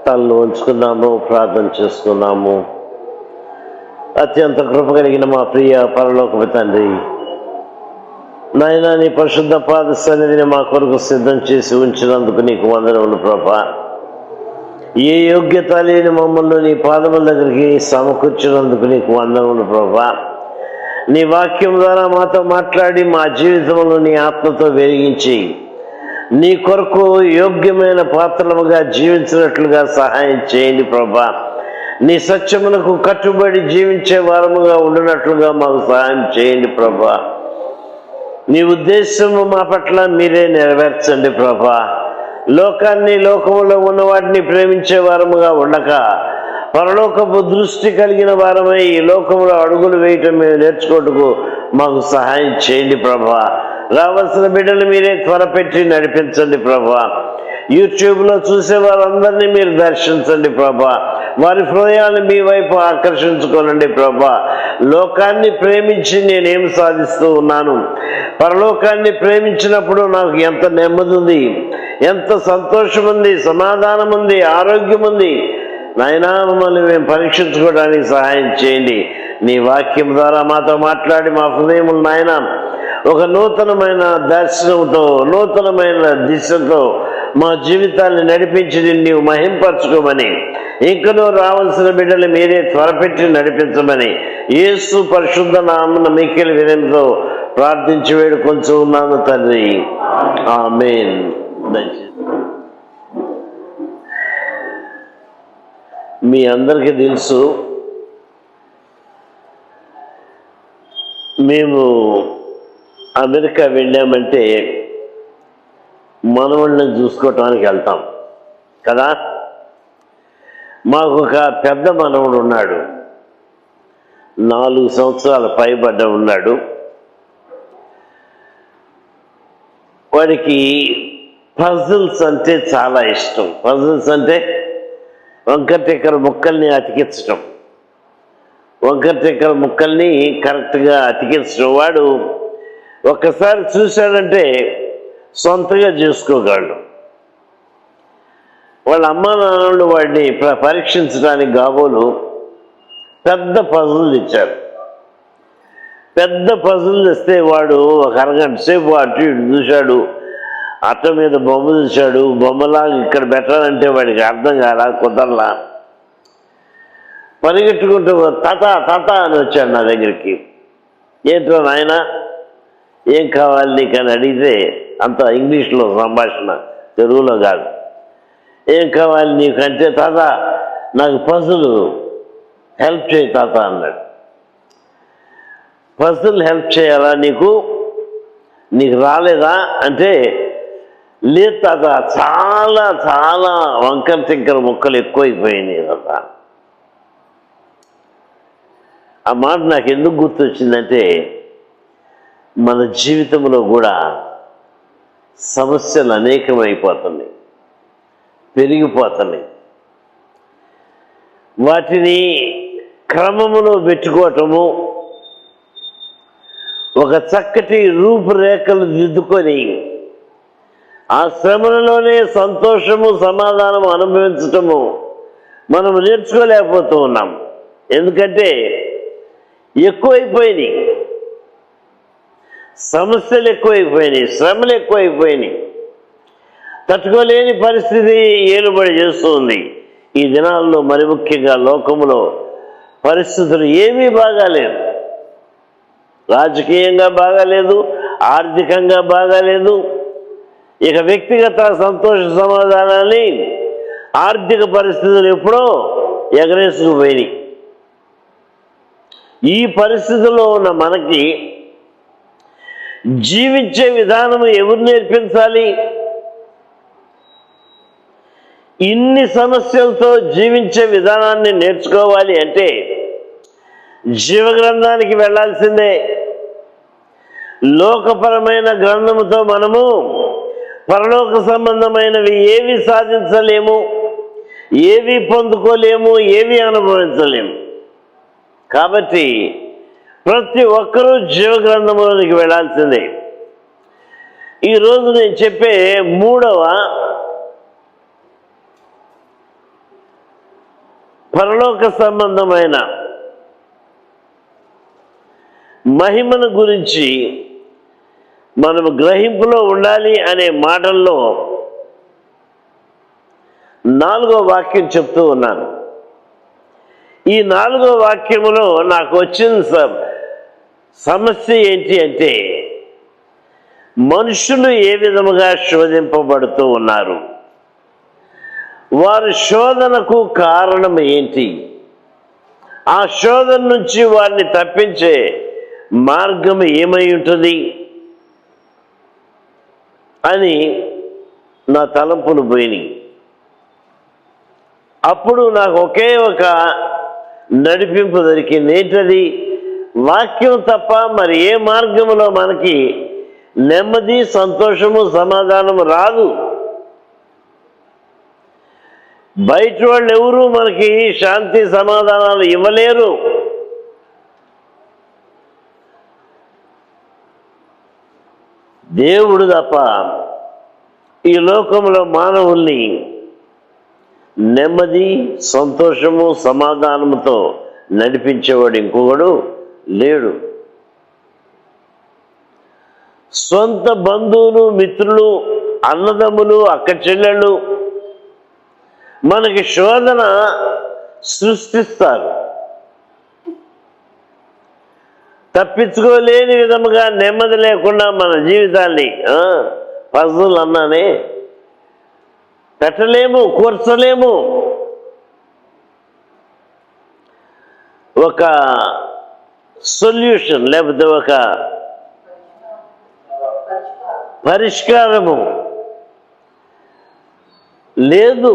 తనలు ఉంచుకున్నాము, ప్రార్థన చేసుకున్నాము. అత్యంత కృప కలిగిన మా ప్రియ పరలోకపు తండ్రి, నాయనా, నీ పరిశుద్ధ పాద సన్నిధిని మా కొరకు సిద్ధం చేసి ఉంచినందుకు నీకు వందనములు ప్రభా. ఏ యోగ్యత లేని మమ్మల్ని నీ పాదముల దగ్గరికి సమకూర్చినందుకు నీకు వందనములు ప్రభా. నీ వాక్యం ద్వారా మాతో మాట్లాడి మా జీవితంలో నీ ఆత్మతో వెలిగించి నీ కొరకు యోగ్యమైన పాత్రలుగా జీవించినట్లుగా సహాయం చేయండి ప్రభా. నీ సత్యమునకు కట్టుబడి జీవించే వారముగా ఉండినట్లుగా మాకు సహాయం చేయండి ప్రభా. నీ ఉద్దేశము మా పట్ల మీరే నెరవేర్చండి ప్రభా. లోకాన్ని, లోకములో ఉన్న వాటిని ప్రేమించే వారముగా ఉండక పరలోకపు దృష్టి కలిగిన వారమై ఈ లోకంలో అడుగులు వేయటం మేము నేర్చుకోవటకు మాకు సహాయం చేయండి ప్రభా. రావాల్సిన బిడ్డలు మీరే త్వరపెట్టి నడిపించండి ప్రభా. యూట్యూబ్లో చూసే వారందరినీ మీరు దర్శించండి ప్రభా. వారి హృదయాన్ని మీ వైపు ఆకర్షించుకోనండి ప్రభా. లోకాన్ని ప్రేమించి నేనేం సాధిస్తూ ఉన్నాను, పరలోకాన్ని ప్రేమించినప్పుడు నాకు ఎంత నెమ్మది ఉంది, ఎంత సంతోషం ఉంది, సమాధానం ఉంది, ఆరోగ్యం ఉంది. నాయనా, మమ్మల్ని మేము పరీక్షించుకోవడానికి సహాయం చేయండి. నీ వాక్యం ద్వారా మాతో మాట్లాడి మా హృదయములు నాయన ఒక నూతనమైన దర్శనంతో, నూతనమైన దిశతో మా జీవితాన్ని నడిపించి నీవు మహింపరచుకోమని, ఇంకనూ రావాల్సిన బిడ్డలు మీరే త్వరపెట్టి నడిపించమని యేసు పరిశుద్ధ నామమున మిక్కిలి వినయంతో ప్రార్థించి వేడుకొంచు ఉన్నాను తండ్రి. ఆమేన్. మీ అందరికీ తెలుసు, మేము అమెరికా వెళ్ళామంటే మనవాళ్ళని చూసుకోవటానికి వెళ్తాం కదా. మాకు ఒక పెద్ద మనవడు ఉన్నాడు, 4 సంవత్సరాల పైబడ్డ ఉన్నాడు. వాడికి పజిల్స్ అంటే చాలా ఇష్టం. పజిల్స్ అంటే వంకరటిక్కర ముక్కల్ని అతికించటం, వంకరటిక్కర ముక్కల్ని కరెక్ట్గా అతికించడం. వాడు ఒక్కసారి చూశాడంటే సొంతగా చేసుకోగలడు. వాళ్ళ అమ్మా నాన్నలు వాడిని పరీక్షించడానికి కాబోలు పెద్ద పజులు ఇచ్చారు. పెద్ద పజులు ఇస్తే వాడు ఒక అరగంట సేపు అటు ఇటు చూశాడు, అట్ట మీద బొమ్మ చూశాడు. బొమ్మలాగా ఇక్కడ పెట్టాలంటే వాడికి అర్థం కాలా, కుదరలా. పరిగెట్టుకుంటూ తాత తాత అని వచ్చాడు నా దగ్గరికి. ఏంటో నాయన, ఏం కావాలి నీకు అని అడిగితే, అంత ఇంగ్లీష్లో సంభాషణ, తెలుగులో కాదు. ఏం కావాలి నీకంటే, తాత నాకు పజులు హెల్ప్ చేయి తాత అన్నాడు. పజులు హెల్ప్ చేయాలా నీకు రాలేదా అంటే, లేదు తాత, చాలా చాలా వంకర టింకర ముక్కలు ఎక్కువైపోయినాయి తాత. ఆ మాట నాకు ఎందుకు గుర్తొచ్చిందంటే, మన జీవితంలో కూడా సమస్యలు అనేకమైపోతున్నాయి, పెరిగిపోతున్నాయి. వాటిని క్రమములో పెట్టుకోవటము, ఒక చక్కటి రూపురేఖలు దిద్దుకొని ఆ శ్రమలలోనే సంతోషము, సమాధానము అనుభవించటము మనం నేర్చుకోలేకపోతూ ఉన్నాం. ఎందుకంటే ఎక్కువైపోయినాయి, సమస్యలు ఎక్కువైపోయినాయి, శ్రమలు ఎక్కువైపోయినాయి. తట్టుకోలేని పరిస్థితి ఏలుబడి చేస్తుంది. ఈ దినాల్లో మరి ముఖ్యంగా లోకములో పరిస్థితులు ఏమీ బాగాలేదు. రాజకీయంగా బాగాలేదు, ఆర్థికంగా బాగాలేదు. ఇక వ్యక్తిగత సంతోష సమాధానాన్ని ఆర్థిక పరిస్థితులు ఎప్పుడో ఎగరేసుకుపోయినాయి. ఈ పరిస్థితుల్లో ఉన్న మనకి జీవించే విధానం ఎవరు నేర్పించాలి? ఇన్ని సమస్యలతో జీవించే విధానాన్ని నేర్చుకోవాలి అంటే జీవగ్రంథానికి వెళ్ళాల్సిందే. లోకపరమైన గ్రంథముతో మనము పరలోక సంబంధమైనవి ఏవి సాధించలేము, ఏవి పొందుకోలేము, ఏవి అనుభవించలేము. కాబట్టి ప్రతి ఒక్కరూ జీవగ్రంథంలోనికి వెళ్ళాల్సిందే. ఈరోజు నేను చెప్పే 3వ పరలోక సంబంధమైన మహిమను గురించి మనము గ్రహింపులో ఉండాలి అనే మాటల్లో 4వ వాక్యం చెప్తూ ఉన్నాను. ఈ 4వ వాక్యములో నాకు వచ్చిన సమస్య ఏంటి అంటే, మనుషులు ఏ విధముగా శోధింపబడుతూ ఉన్నారు, వారి శోధనకు కారణం ఏంటి, ఆ శోధన నుంచి వారిని తప్పించే మార్గం ఏమై ఉంటుంది అని నా తలంపులు పోయినాయి. అప్పుడు నాకు ఒకే ఒక నడిపింపు దొరికింది. ఏంటది? వాక్యం తప్ప మరి ఏ మార్గంలో మనకి నెమ్మది, సంతోషము, సమాధానము రాదు. బయట వాళ్ళు ఎవరు మనకి శాంతి సమాధానాలు ఇవ్వలేరు. దేవుడు తప్ప ఈ లోకంలో మానవుల్ని నెమ్మది, సంతోషము, సమాధానముతో నడిపించేవాడు ఇంకొకడు లేడు. సొంత బంధువులు, మిత్రులు, అన్నదమ్ములు, అక్క చెల్లెళ్ళు మనకి శోధన సృష్టిస్తారు. తప్పించుకోలేని విధముగా నెమ్మది లేకుండా మన జీవితాన్ని పజల్ అన్నానే పెట్టలేము, కూర్చలేము. ఒక సొల్యూషన్ లేకపోతే ఒక పరిష్కారము లేదు.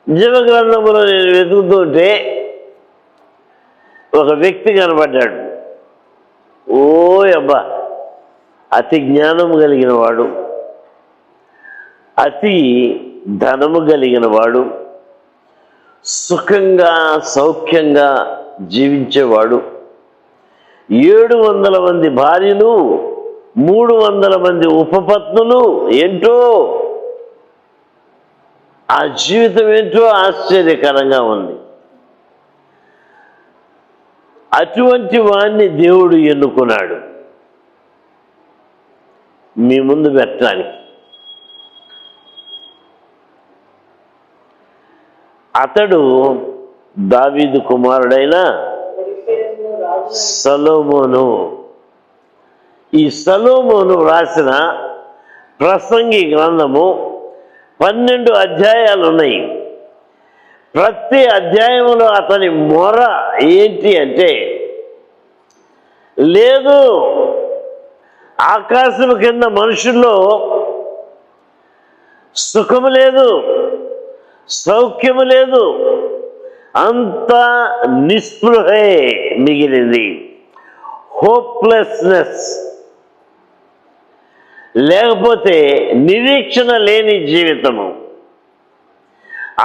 జీవగ్రంథంలో నేను వెతుకుతుంటే ఒక వ్యక్తి కనబడ్డాడు. ఓ అబ్బా, అతి జ్ఞానం కలిగిన వాడు, అతి ధనము కలిగిన వాడు, సుఖంగా సౌఖ్యంగా జీవించేవాడు, 700 మంది భార్యలు, 300 మంది ఉపపత్నులు. ఏంటో ఆ జీవితం ఏంటో ఆశ్చర్యకరంగా ఉంది. అటువంటి వాణ్ణి దేవుడు ఎన్నుకున్నాడు మీ ముందు పెట్టడానికి. అతడు దావీదు కుమారుడైన సొలొమోను. ఈ సొలొమోను రాసిన ప్రసంగి గ్రంథము 12 అధ్యాయాలు ఉన్నాయి. ప్రతి అధ్యాయంలో అతని మొర ఏంటి అంటే, లేదు ఆకాశం కింద మనుషుల్లో సుఖము లేదు, సౌఖ్యము లేదు, అంతా నిస్పృహే మిగిలింది. హోప్లెస్నెస్, లేకపోతే నిరీక్షణ లేని జీవితము,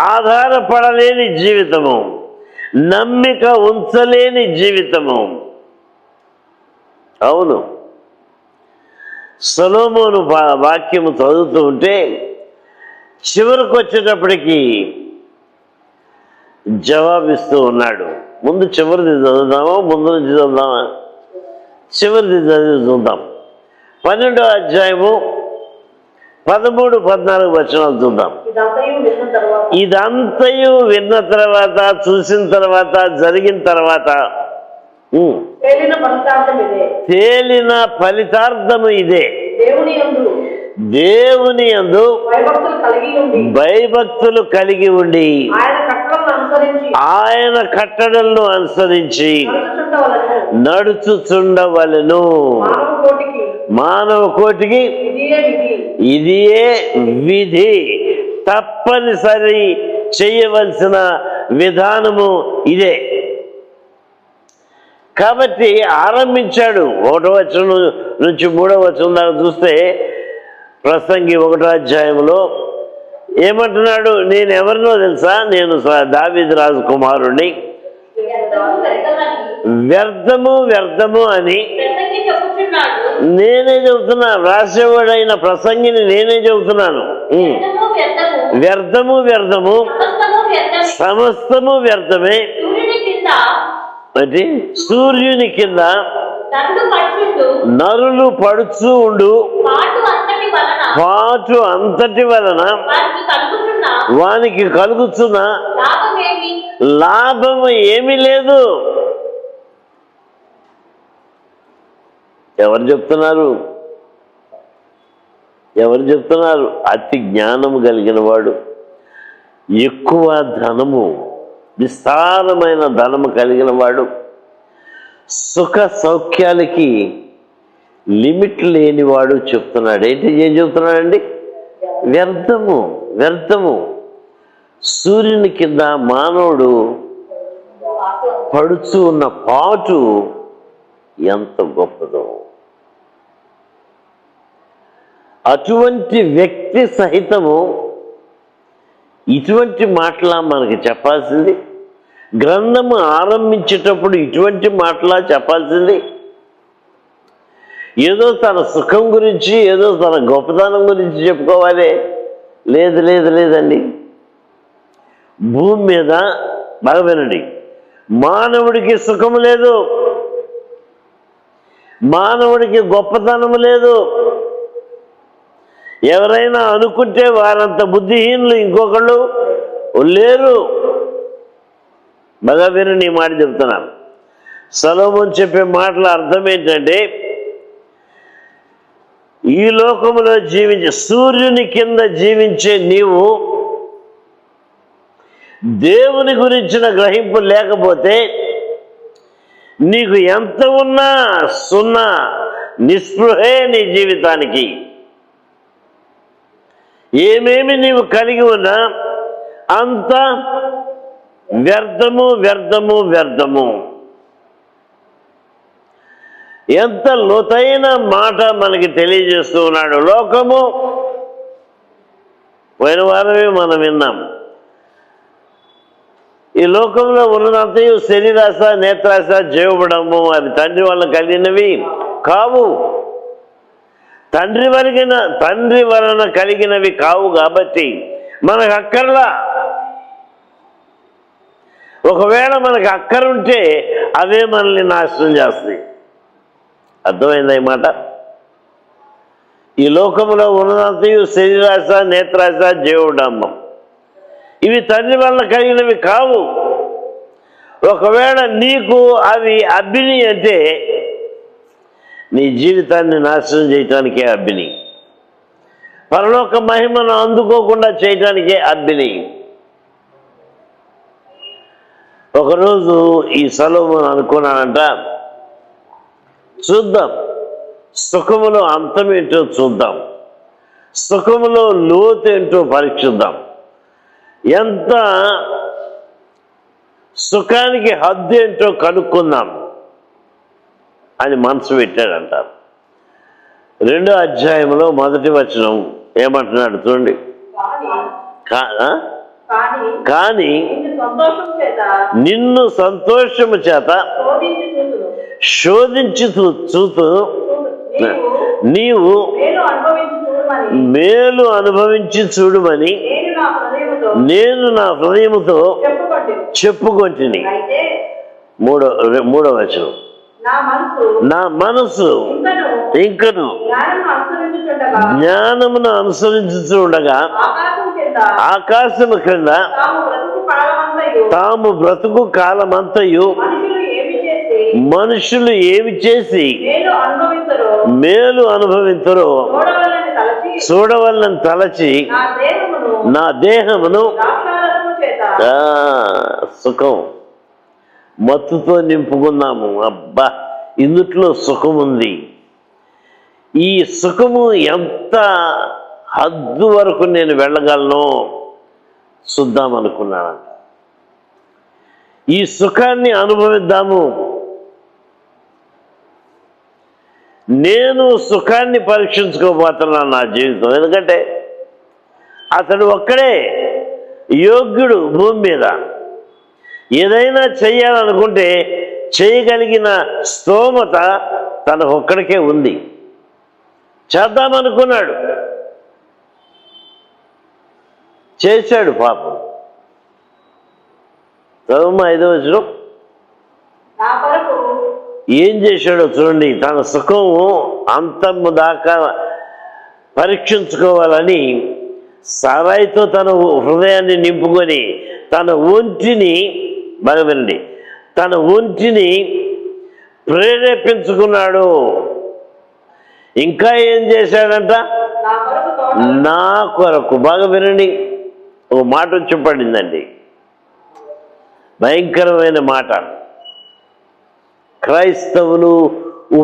ఆధారపడలేని జీవితము, నమ్మిక ఉంచలేని జీవితము. అవును, సొలొమోను వాక్యము చదువుతూ ఉంటే చివరికి వచ్చేటప్పటికి జవాబిస్తూ ఉన్నాడు. ముందు చివరిది చదువుదామా, ముందు నుంచి చదువుదామా? చివరిది చదివి చూద్దాం. 12వ అధ్యాయము 13, 14 వచనాలు చూద్దాం. ఇదంతయు విన్న తర్వాత, చూసిన తర్వాత, జరిగిన తర్వాత తేలిన ఫలితార్థము ఇదే: దేవుని యందు భయభక్తులు కలిగి ఉండి ఆయన కట్టడలను అనుసరించి నడుచుచుండవలెను. మానవ కోటికి ఇదియే విధి, తప్పనిసరి చేయవలసిన విధానము ఇదే. కాబట్టి ఆరంభించాడు. 1వ వచనం నుంచి 3వ వచనం దాకా చూస్తే ప్రసంగి 1వ అధ్యాయంలో ఏమంటున్నాడు? నేను ఎవరినో తెలుసా? నేను దావీదు రాజు కుమారుణ్ణి. వ్యర్థము వ్యర్థము అని నేనే చెబుతున్నా. రాసేవాడైన ప్రసంగిని నేనే చెబుతున్నాను. వ్యర్థము వ్యర్థము, సమస్తము వ్యర్థమే. అంటే సూర్యుని కింద నరులు పడుచు ఉండు పాటు అంతటి వలన వానికి కలుగుతున్న లాభము ఏమీ లేదు. ఎవరు చెప్తున్నారు? అతి జ్ఞానము కలిగిన వాడు, ఎక్కువ ధనము, విస్తారమైన ధనము కలిగిన వాడు, సుఖ సౌఖ్యాలకి లిమిట్ లేనివాడు చెప్తున్నాడు. ఏం చెప్తున్నాడండి? వ్యర్థము. సూర్యుని కింద మానవుడు పడుచు ఉన్న పాటు ఎంత గొప్పదో. అటువంటి వ్యక్తి సహితము ఇటువంటి మాటలా మనకి చెప్పాల్సింది? గ్రంథము ఆరంభించేటప్పుడు ఇటువంటి మాటలా చెప్పాల్సింది? ఏదో తన సుఖం గురించి, ఏదో తన గొప్పతనం గురించి చెప్పుకోవాలి? లేదండి. భూమి మీద బాగా వినండి, మానవుడికి సుఖము లేదు, మానవుడికి గొప్పతనము లేదు. ఎవరైనా అనుకుంటే వారంత బుద్ధిహీనులు ఇంకొకళ్ళు లేరు. బాగా వినండి, ఈ మాట చెప్తున్నాను. సొలొమోను చెప్పే మాటల అర్థం ఏంటంటే, ఈ లోకములో సూర్యుని కింద జీవించే నీవు దేవుని గురించిన గ్రహింపు లేకపోతే నీకు ఎంత ఉన్నా సున్నా, నిస్పృహే నీ జీవితానికి. ఏమేమి నీవు కలిగి ఉన్నా అంత వ్యర్థము. ఎంత లోతైన మాట మనకి తెలియజేస్తూ ఉన్నాడు. లోకము పోయిన వారమే మనం విన్నాం. ఈ లోకంలో ఉన్నదంతయు శరీరాశ, నేత్రాశ, జీవబడము అది తండ్రి వల్ల కలిగినవి కావు. తండ్రి వలన కలిగినవి కావు కాబట్టి మనకు అక్కర్లా. ఒకవేళ మనకు అక్కరుంటే అవే మనల్ని నాశనం చేస్తాయి. అర్థమైందా ఈ మాట? ఈ లోకంలో ఉన్నదంతయు శరీరాశ, నేత్రాశ, జీవడాంబం ఇవి తండ్రి వల్ల కలిగినవి కావు. ఒకవేళ నీకు అవి అబ్బిని అంటే నీ జీవితాన్ని నాశనం చేయటానికే అబ్బిని, పరలోక మహిమను అందుకోకుండా చేయటానికే అబ్బిని. ఒకరోజు ఈ సొలొమోను అనుకున్నానంట, చూద్దాం సుఖములో అంతమేంటో చూద్దాం, సుఖములో లోతేంటో పరీక్షిద్దాం, ఎంత సుఖానికి హద్దు ఏంటో కనుక్కుందాం అని మనసు పెట్టాడంటారు. 2వ అధ్యాయంలో 1వ వచనం ఏమంటున్నాడు చూడండి. కానీ నిన్ను సంతోషము చేత శోధించి చూతూ నీవు మేలు అనుభవించి చూడుమని నేను నా హృదయముతో చెప్పుకొంటిని. 3వ వచనం, నా మనసు ఇంకను జ్ఞానమును అనుసరించుచుండగా ఆకాశము క్రింద తాము బ్రతుకు కాలమంతయు మనుషులు ఏమి చేసి మేలు అనుభవించరో చూడవలని తలచి నా దేహమును సుఖం మత్తుతో నింపుకున్నాము. అబ్బా, ఇందుట్లో సుఖం ఉంది. ఈ సుఖము ఎంత హద్దు వరకు నేను వెళ్ళగలను చూద్దామనుకున్నానంట. ఈ సుఖాన్ని అనుభవిద్దాము. నేను సుఖాన్ని పరీక్షించుకోబోతున్నాను నా జీవితం. ఎందుకంటే అతడు ఒక్కడే యోగ్యుడు భూమి మీద. ఏదైనా చెయ్యాలనుకుంటే చేయగలిగిన స్తోమత తనకు ఒక్కడికే ఉంది. చేద్దామనుకున్నాడు, చేశాడు. పాపం చదువు 5వ వచనం. నా కొరకు ఏం చేశాడో చూడండి. తన సుఖము అంతము దాకా పరీక్షించుకోవాలని సారాయితో తన హృదయాన్ని నింపుకొని తన ఒంటిని బాగా వినండి, తన ఒంటిని ప్రేరేపించుకున్నాడు. ఇంకా ఏం చేశాడంట? నా కొరకు తోట నా కొరకు. బాగా వినండి, ఒక మాట వచ్చి పడిందండి, భయంకరమైన మాట. క్రైస్తవులు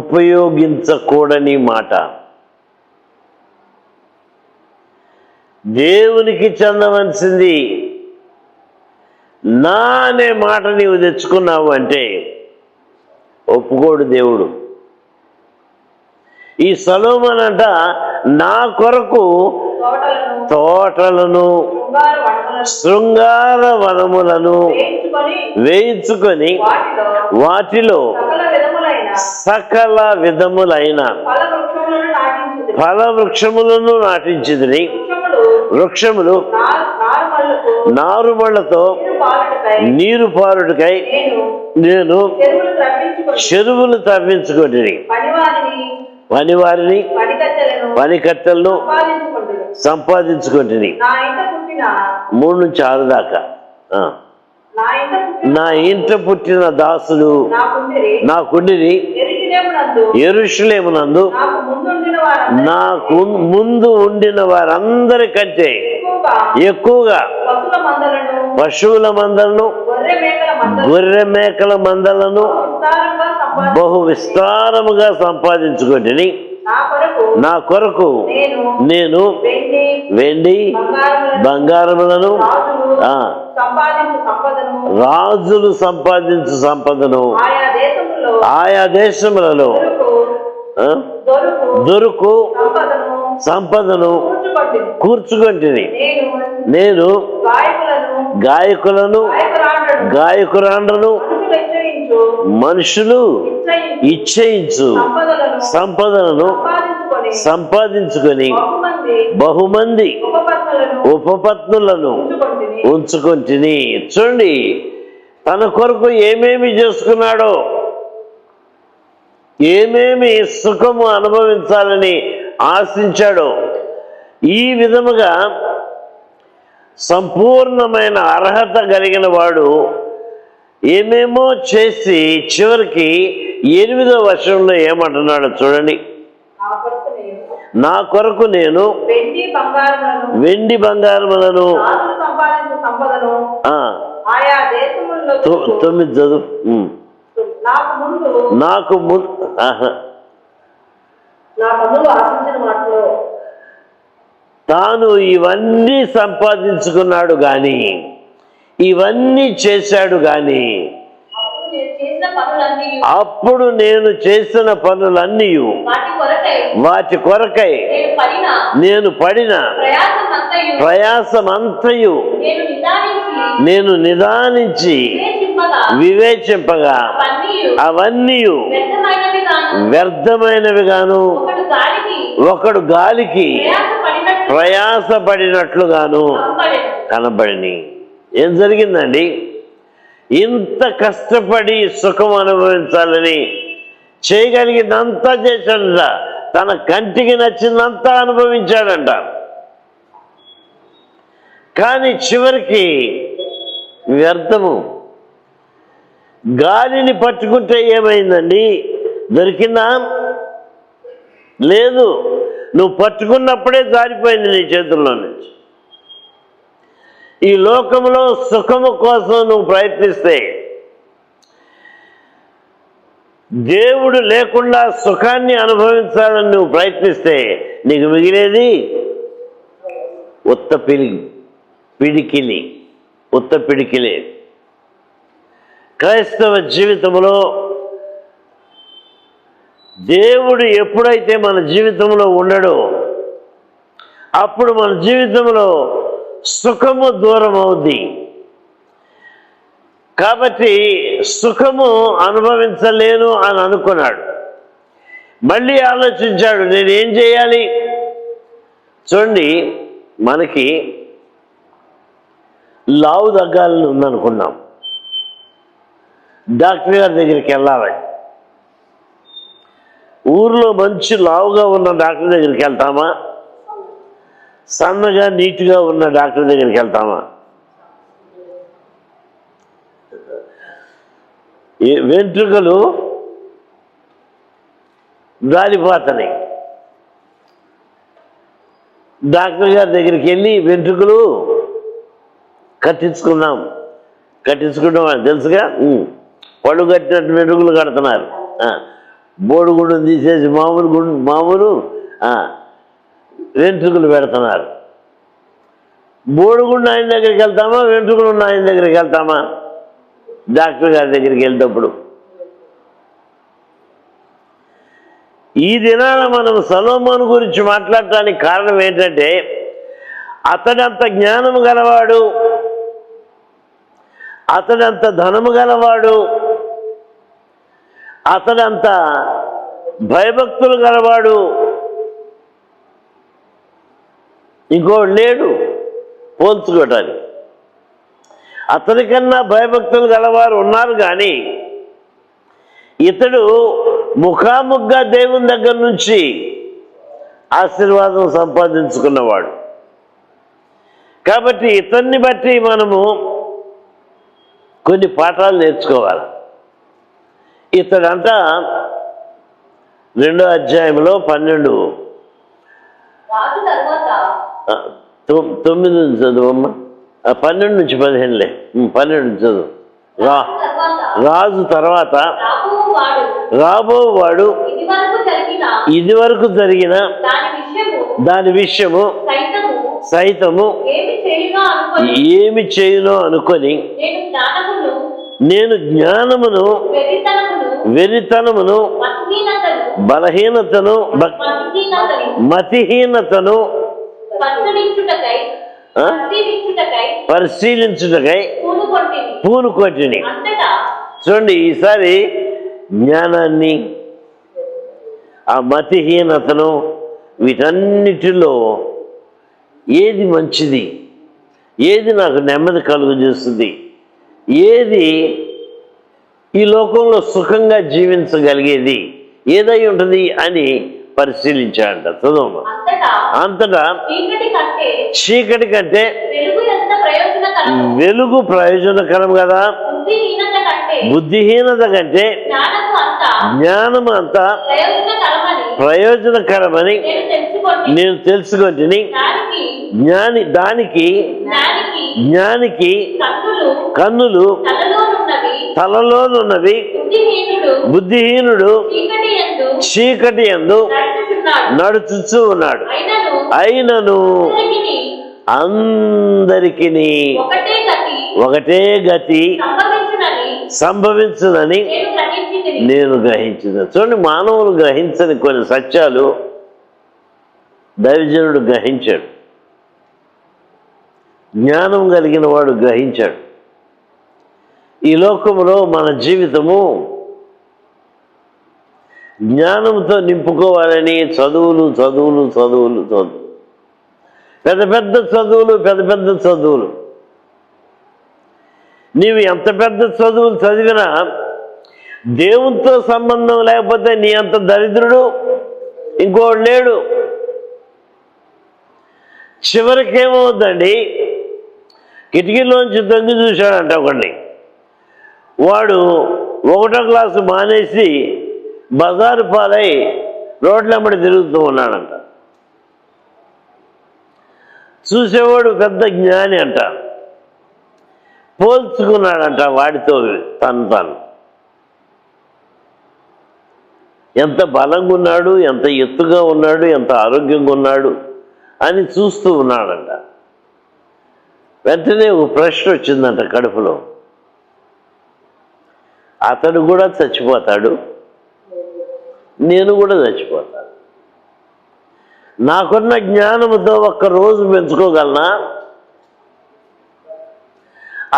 ఉపయోగించకూడని మాట. దేవునికి చెందవలసింది నా అనే మాట నీవు తెచ్చుకున్నావు అంటే ఒప్పుకోడు దేవుడు. ఈ సొలొమోను అంట నా కొరకు తోటలను తోటలను శృంగార వనములను శృంగార వనములను వేయించుకొని వాటిలో సకల విధములైన సకల విధములైన ఫల వృక్షములను నాటించింది. వృక్షములు నారుమళ్లతో నీరు పారుటకై నేను చెరువులు తవ్వించుకొని పనివారిని పనికత్తెలను సంపాదించుకుంటుని. 3-6 దాకా. నా ఇంట పుట్టిన దాసులు నాకుండిరి యెరూషలేమునందు నాకు ముందు ఉండిన వారందరికంటే ఎక్కువగా పశువుల మందలను గొర్రె మేకల మందలను బహు విస్తారముగా సంపాదించుకొని నా కొరకు నేను వెండి బంగారములను రాజులు సంపాదించు సంపదను ఆయా దేశములలో దొరుకు సంపదను కూర్చుకొంటిని. నేను గాయకులను గాయకురాండ్రను మనుషులు ఇచ్చేయించు సంపదలను సంపాదించుకొని బహుమంది ఉపపత్నులను ఉంచుకొంటిని. చూడండి, తన కొరకు ఏమేమి చేసుకున్నాడో, ఏమేమి సుఖము అనుభవించాలని ఆశించాడో, ఈ విధముగా సంపూర్ణమైన అర్హత కలిగిన వాడు ఏమేమో చేసి చివరికి 8వ వచనంలో ఏమంటున్నాడు చూడండి. నా కొరకు నేను వెండి బంగారములను 9 చదువు. నాకు ముందు తాను ఇవన్నీ సంపాదించుకున్నాడు గాని, ఇవన్నీ చేశాడు గాని, అప్పుడు నేను చేసిన పనులన్నీ వాటి కొరకై నేను పడిన ప్రయాసమంతయు నేను నిదానించి వివేచింపగా అవన్నీ వ్యర్థమైనవిగాను ఒకడు గాలికి ప్రయాసపడినట్లుగాను కనబడిని. ఏం జరిగిందండి? ఇంత కష్టపడి సుఖం అనుభవించాలని చేయగలిగిందంతా చేశాడంట. తన కంటికి నచ్చిందంతా అనుభవించాడంట. కానీ చివరికి వ్యర్థము. గాలిని పట్టుకుంటే ఏమైందండి? దొరికిందా? లేదు. నువ్వు పట్టుకున్నప్పుడే జారిపోయింది నీ చేతుల్లో నుంచి. ఈ లోకంలో సుఖము కోసం నువ్వు ప్రయత్నిస్తే, దేవుడు లేకుండా సుఖాన్ని అనుభవించాలని నువ్వు ప్రయత్నిస్తే నీకు మిగిలేది ఉత్త పిడికిలే. క్రైస్తవ జీవితంలో దేవుడు ఎప్పుడైతే మన జీవితంలో ఉండడో అప్పుడు మన జీవితంలో సుఖము దూరం అవుద్ది. కాబట్టి సుఖము అనుభవించలేను అని అనుకున్నాడు. మళ్ళీ ఆలోచించాడు, నేనేం చేయాలి? చూడండి, మనకి లావు తగ్గాలని ఉందనుకున్నాం. డాక్టర్ గారి దగ్గరికి వెళ్ళాలి. ఊర్లో మంచి లావుగా ఉన్న డాక్టర్ దగ్గరికి వెళ్తామా, సన్నగా నీట్గా ఉన్న డాక్టర్ దగ్గరికి వెళ్తామా? వెంట్రుకలు రాలిపోతాయి. డాక్టర్ గారి దగ్గరికి వెళ్ళి వెంట్రుకలు కట్టించుకుంటాం అని తెలుసుగా. పళ్ళు కట్టినట్టు వెంట్రుకలు కడుతున్నారు. బోడిగుండు తీసేసి మామూలు వెంట్రుకలు పెడుతున్నారు. బోడిగుండు ఆయన దగ్గరికి వెళ్తామా, వెంట్రుకలు ఉన్న ఆయన దగ్గరికి వెళ్తామా? డాక్టర్ గారి దగ్గరికి వెళ్తేప్పుడు. ఈ దినాన మనం సొలొమోను గురించి మాట్లాడటానికి కారణం ఏంటంటే, అతడంత జ్ఞానము గలవాడు, అతడంత ధనము గలవాడు, అతడంత భయభక్తులు గలవాడు ఇంకోడు లేడు పోల్చుకోవటానికి. అతనికన్నా భయభక్తులు గలవారు ఉన్నారు, కానీ ఇతడు ముఖాముఖిగా దేవుని దగ్గర నుంచి ఆశీర్వాదం సంపాదించుకున్నవాడు. కాబట్టి ఇతన్ని బట్టి మనము కొన్ని పాఠాలు నేర్చుకోవాలి. ఇతడంట 2వ అధ్యాయంలో 12 9 చదువమ్మా, 12 నుంచి 15 12 చదువు. రాజు తర్వాత రాబోవాడు ఇది వరకు జరిగిన దాని విషయము సైతము ఏమి చేయునో అనుకొని నేను జ్ఞానమును వెరితనమును బలహీనతను మతిహీనతను పరిశీలించుటకై పూనుకొట్టిని. చూడండి, ఈసారి జ్ఞానాన్ని, ఆ మతిహీనతను, వీటన్నిటిలో ఏది మంచిది, ఏది నాకు నెమ్మది కలుగజేస్తుంది, ఏది ఈ లోకంలో సుఖంగా జీవించగలిగేది ఏదై ఉంటుంది అని పరిశీలించాడంట. చదువు. అంతటా చీకటి కంటే వెలుగు ప్రయోజనకరం కదా, బుద్ధిహీనత కంటే జ్ఞానము అంతా ప్రయోజనకరమని నేను తెలుసుకొని జ్ఞానికి కన్నులు తలలోనున్నవి, బుద్ధిహీనుడు చీకటి యందు నడుచుచూ ఉన్నాడు. అయినను అందరికీ ఒకటే గతి సంభవించునని నేను గ్రహించిన. చూడండి, మానవులు గ్రహించని కొన్ని సత్యాలు దైవజనుడు గ్రహించాడు. జ్ఞానం కలిగిన వాడు గ్రహించాడు. ఈ లోకంలో మన జీవితము జ్ఞానంతో నింపుకోవాలని చదువులు పెద్ద చదువులు. నీవు ఎంత పెద్ద చదువులు చదివినా దేవునితో సంబంధం లేకపోతే నీ అంత దరిద్రుడు ఇంకోడు లేడు. చివరికి ఏమవుద్దండి, కిటికీలోంచి తొంగి చూశాడంట ఒకడిని. వాడు 1వ క్లాసు మానేసి బజారు పాలై రోడ్లమ్మడి తిరుగుతూ ఉన్నాడంట. చూసేవాడు పెద్ద జ్ఞాని అంట. పోల్చుకున్నాడంట వాడితో తను ఎంత బలంగా ఉన్నాడు, ఎంత ఎత్తుగా ఉన్నాడు, ఎంత ఆరోగ్యంగా ఉన్నాడు అని చూస్తూ ఉన్నాడంట. వెంటనే ఒక ప్రశ్న వచ్చిందంట కడుపులో. అతడు కూడా చచ్చిపోతాడు, నేను కూడా చచ్చిపోతాను. నాకున్న జ్ఞానముతో 1 రోజు పెంచుకోగలనా?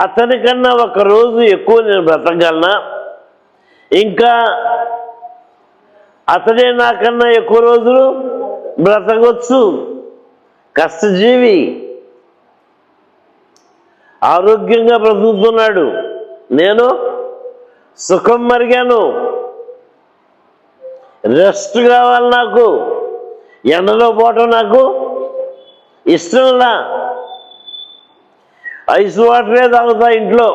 అతనికన్నా 1 రోజు ఎక్కువ నేను బ్రతకగలనా? ఇంకా అతడే నాకన్నా ఎక్కువ రోజులు బ్రతకొచ్చు. కష్టజీవి, ఆరోగ్యంగా బ్రతుకుతున్నాడు. నేను సుఖం మరిగాను, రెస్ట్ కావాలి నాకు, ఎండలో పోవటం నాకు ఇష్టంలా, ఐస్ వాటరే తాగుతా ఇంట్లో.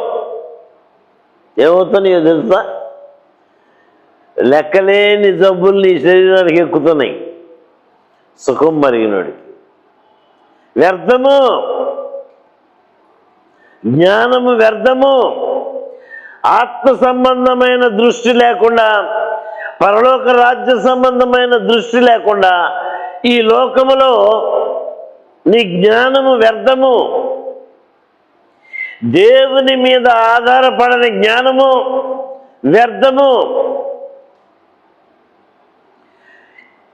ఏమవుతున్నాయో తెలుసా? లెక్కలేని జబ్బులు నీ శరీరానికి ఎక్కుతున్నాయి. సుఖం మరిగినోడికి వ్యర్థము, జ్ఞానము వ్యర్థము. ఆత్మ సంబంధమైన దృష్టి లేకుండా, పరలోక రాజ్య సంబంధమైన దృష్టి లేకుండా ఈ లోకములో నీ జ్ఞానము వ్యర్థము. దేవుని మీద ఆధారపడని జ్ఞానము వ్యర్థము.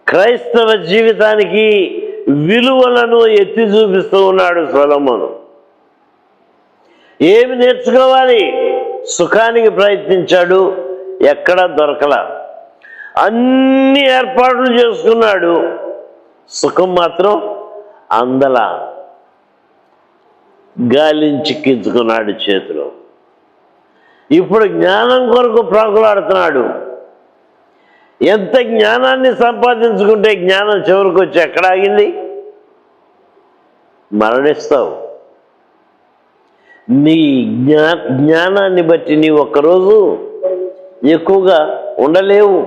క్రైస్తవ జీవితానికి విలువలను ఎత్తి చూపిస్తూ ఉన్నాడు సొలొమోను. ఏమి నేర్చుకోవాలి? సుఖానికి ప్రయత్నించాడు, ఎక్కడా దొరకల. అన్ని ఏర్పాట్లు చేసుకున్నాడు, సుఖం మాత్రం అందల. గాలిని చిక్కించుకున్నాడు చేతిలో. ఇప్పుడు జ్ఞానం కొరకు ప్రాకులాడుతున్నాడు. ఎంత జ్ఞానాన్ని సంపాదించుకుంటే జ్ఞానం చివరికి వచ్చి ఎక్కడ ఆగింది? మరణిస్తావు. నీ జ్ఞానాన్ని బట్టి నీ ఒక్కరోజు ఎక్కువగా ఉండలేవు,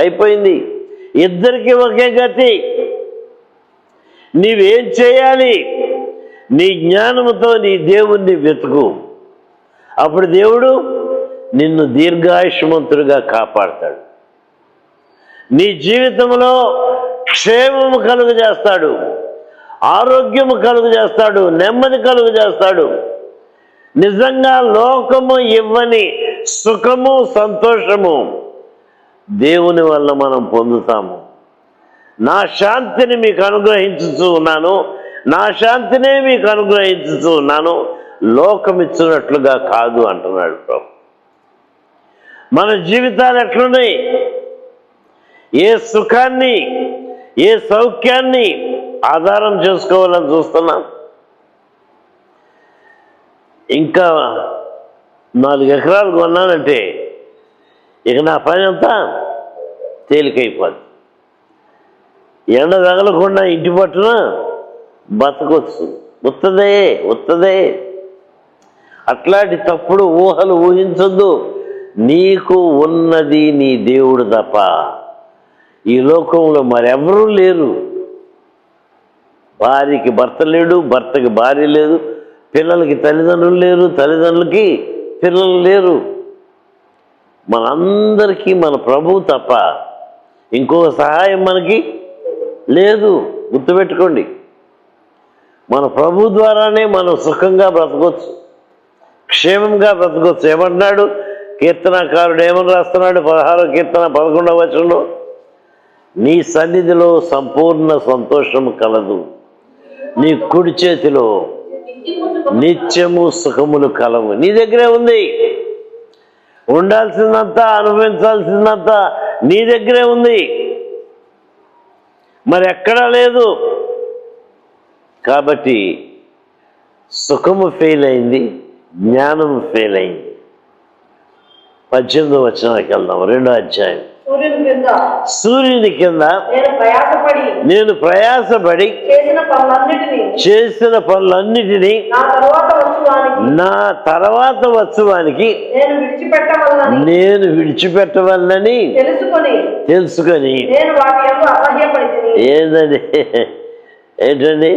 అయిపోయింది. ఇద్దరికి ఒకే గతి. నీవేం చేయాలి? నీ జ్ఞానముతో నీ దేవుణ్ణి వెతుకు. అప్పుడు దేవుడు నిన్ను దీర్ఘాయుష్మంతుడిగా కాపాడతాడు. నీ జీవితంలో క్షేమము కలుగు చేస్తాడు, ఆరోగ్యము కలుగు చేస్తాడు, నెమ్మది కలుగు చేస్తాడు. నిజంగా లోకము ఇవ్వని సుఖము, సంతోషము దేవుని వల్ల మనం పొందుతాము. నా శాంతిని మీకు అనుగ్రహించుతూ ఉన్నాను, నా శాంతినే మీకు అనుగ్రహించుతూ ఉన్నాను, లోకమిచ్చినట్లుగా కాదు అంటున్నాడు ప్రభు. మన జీవితాలు ఎట్లున్నాయి? ఏ సుఖాన్ని, ఏ సౌఖ్యాన్ని ఆధారం చేసుకోవాలని చూస్తున్నాం? ఇంకా 4 ఎకరాలు కొన్నానంటే ఇక నా పని అంతా తేలికైపోద్ది. ఎండ తగలకుండా ఇంటి పట్టున బతకొచ్చు. ఉత్తదే. అట్లాంటి తప్పుడు ఊహలు ఊహించొద్దు. నీకు ఉన్నది నీ దేవుడు తప్ప ఈ లోకంలో మరెవరూ లేరు. భార్యకి భర్త లేడు, భర్తకి భార్య లేదు, పిల్లలకి తల్లిదండ్రులు లేరు, తల్లిదండ్రులకి పిల్లలు లేరు. మనందరికీ మన ప్రభువు తప్ప ఇంకో సహాయం మనకి లేదు. గుర్తుపెట్టుకోండి, మన ప్రభు ద్వారానే మనం సుఖంగా బ్రతకొచ్చు, క్షేమంగా బ్రతకొచ్చు. ఏమంటున్నాడు కీర్తనకారుడు? ఏమని రాస్తున్నాడు? 16వ కీర్తన 11వ వచనంలో, నీ సన్నిధిలో సంపూర్ణ సంతోషము కలదు, నీ కుడి చేతిలో నిత్యము సుఖములు కలవు. నీ దగ్గరే ఉంది. ఉండాల్సిందంతా, అనుభవించాల్సిందంతా నీ దగ్గరే ఉంది, మరి ఎక్కడా లేదు. కాబట్టి సుఖము ఫెయిల్ అయింది, జ్ఞానము ఫెయిల్ అయింది. 18వ వచనానికి వెళ్దాం. 2వ అధ్యాయం. సూర్యుని కింద నేను ప్రయాసపడి చేసిన పనులన్నిటినీ నా తర్వాత వచ్చువానికి నేను విడిచిపెట్టవలనని తెలుసుకొని ఏంటండి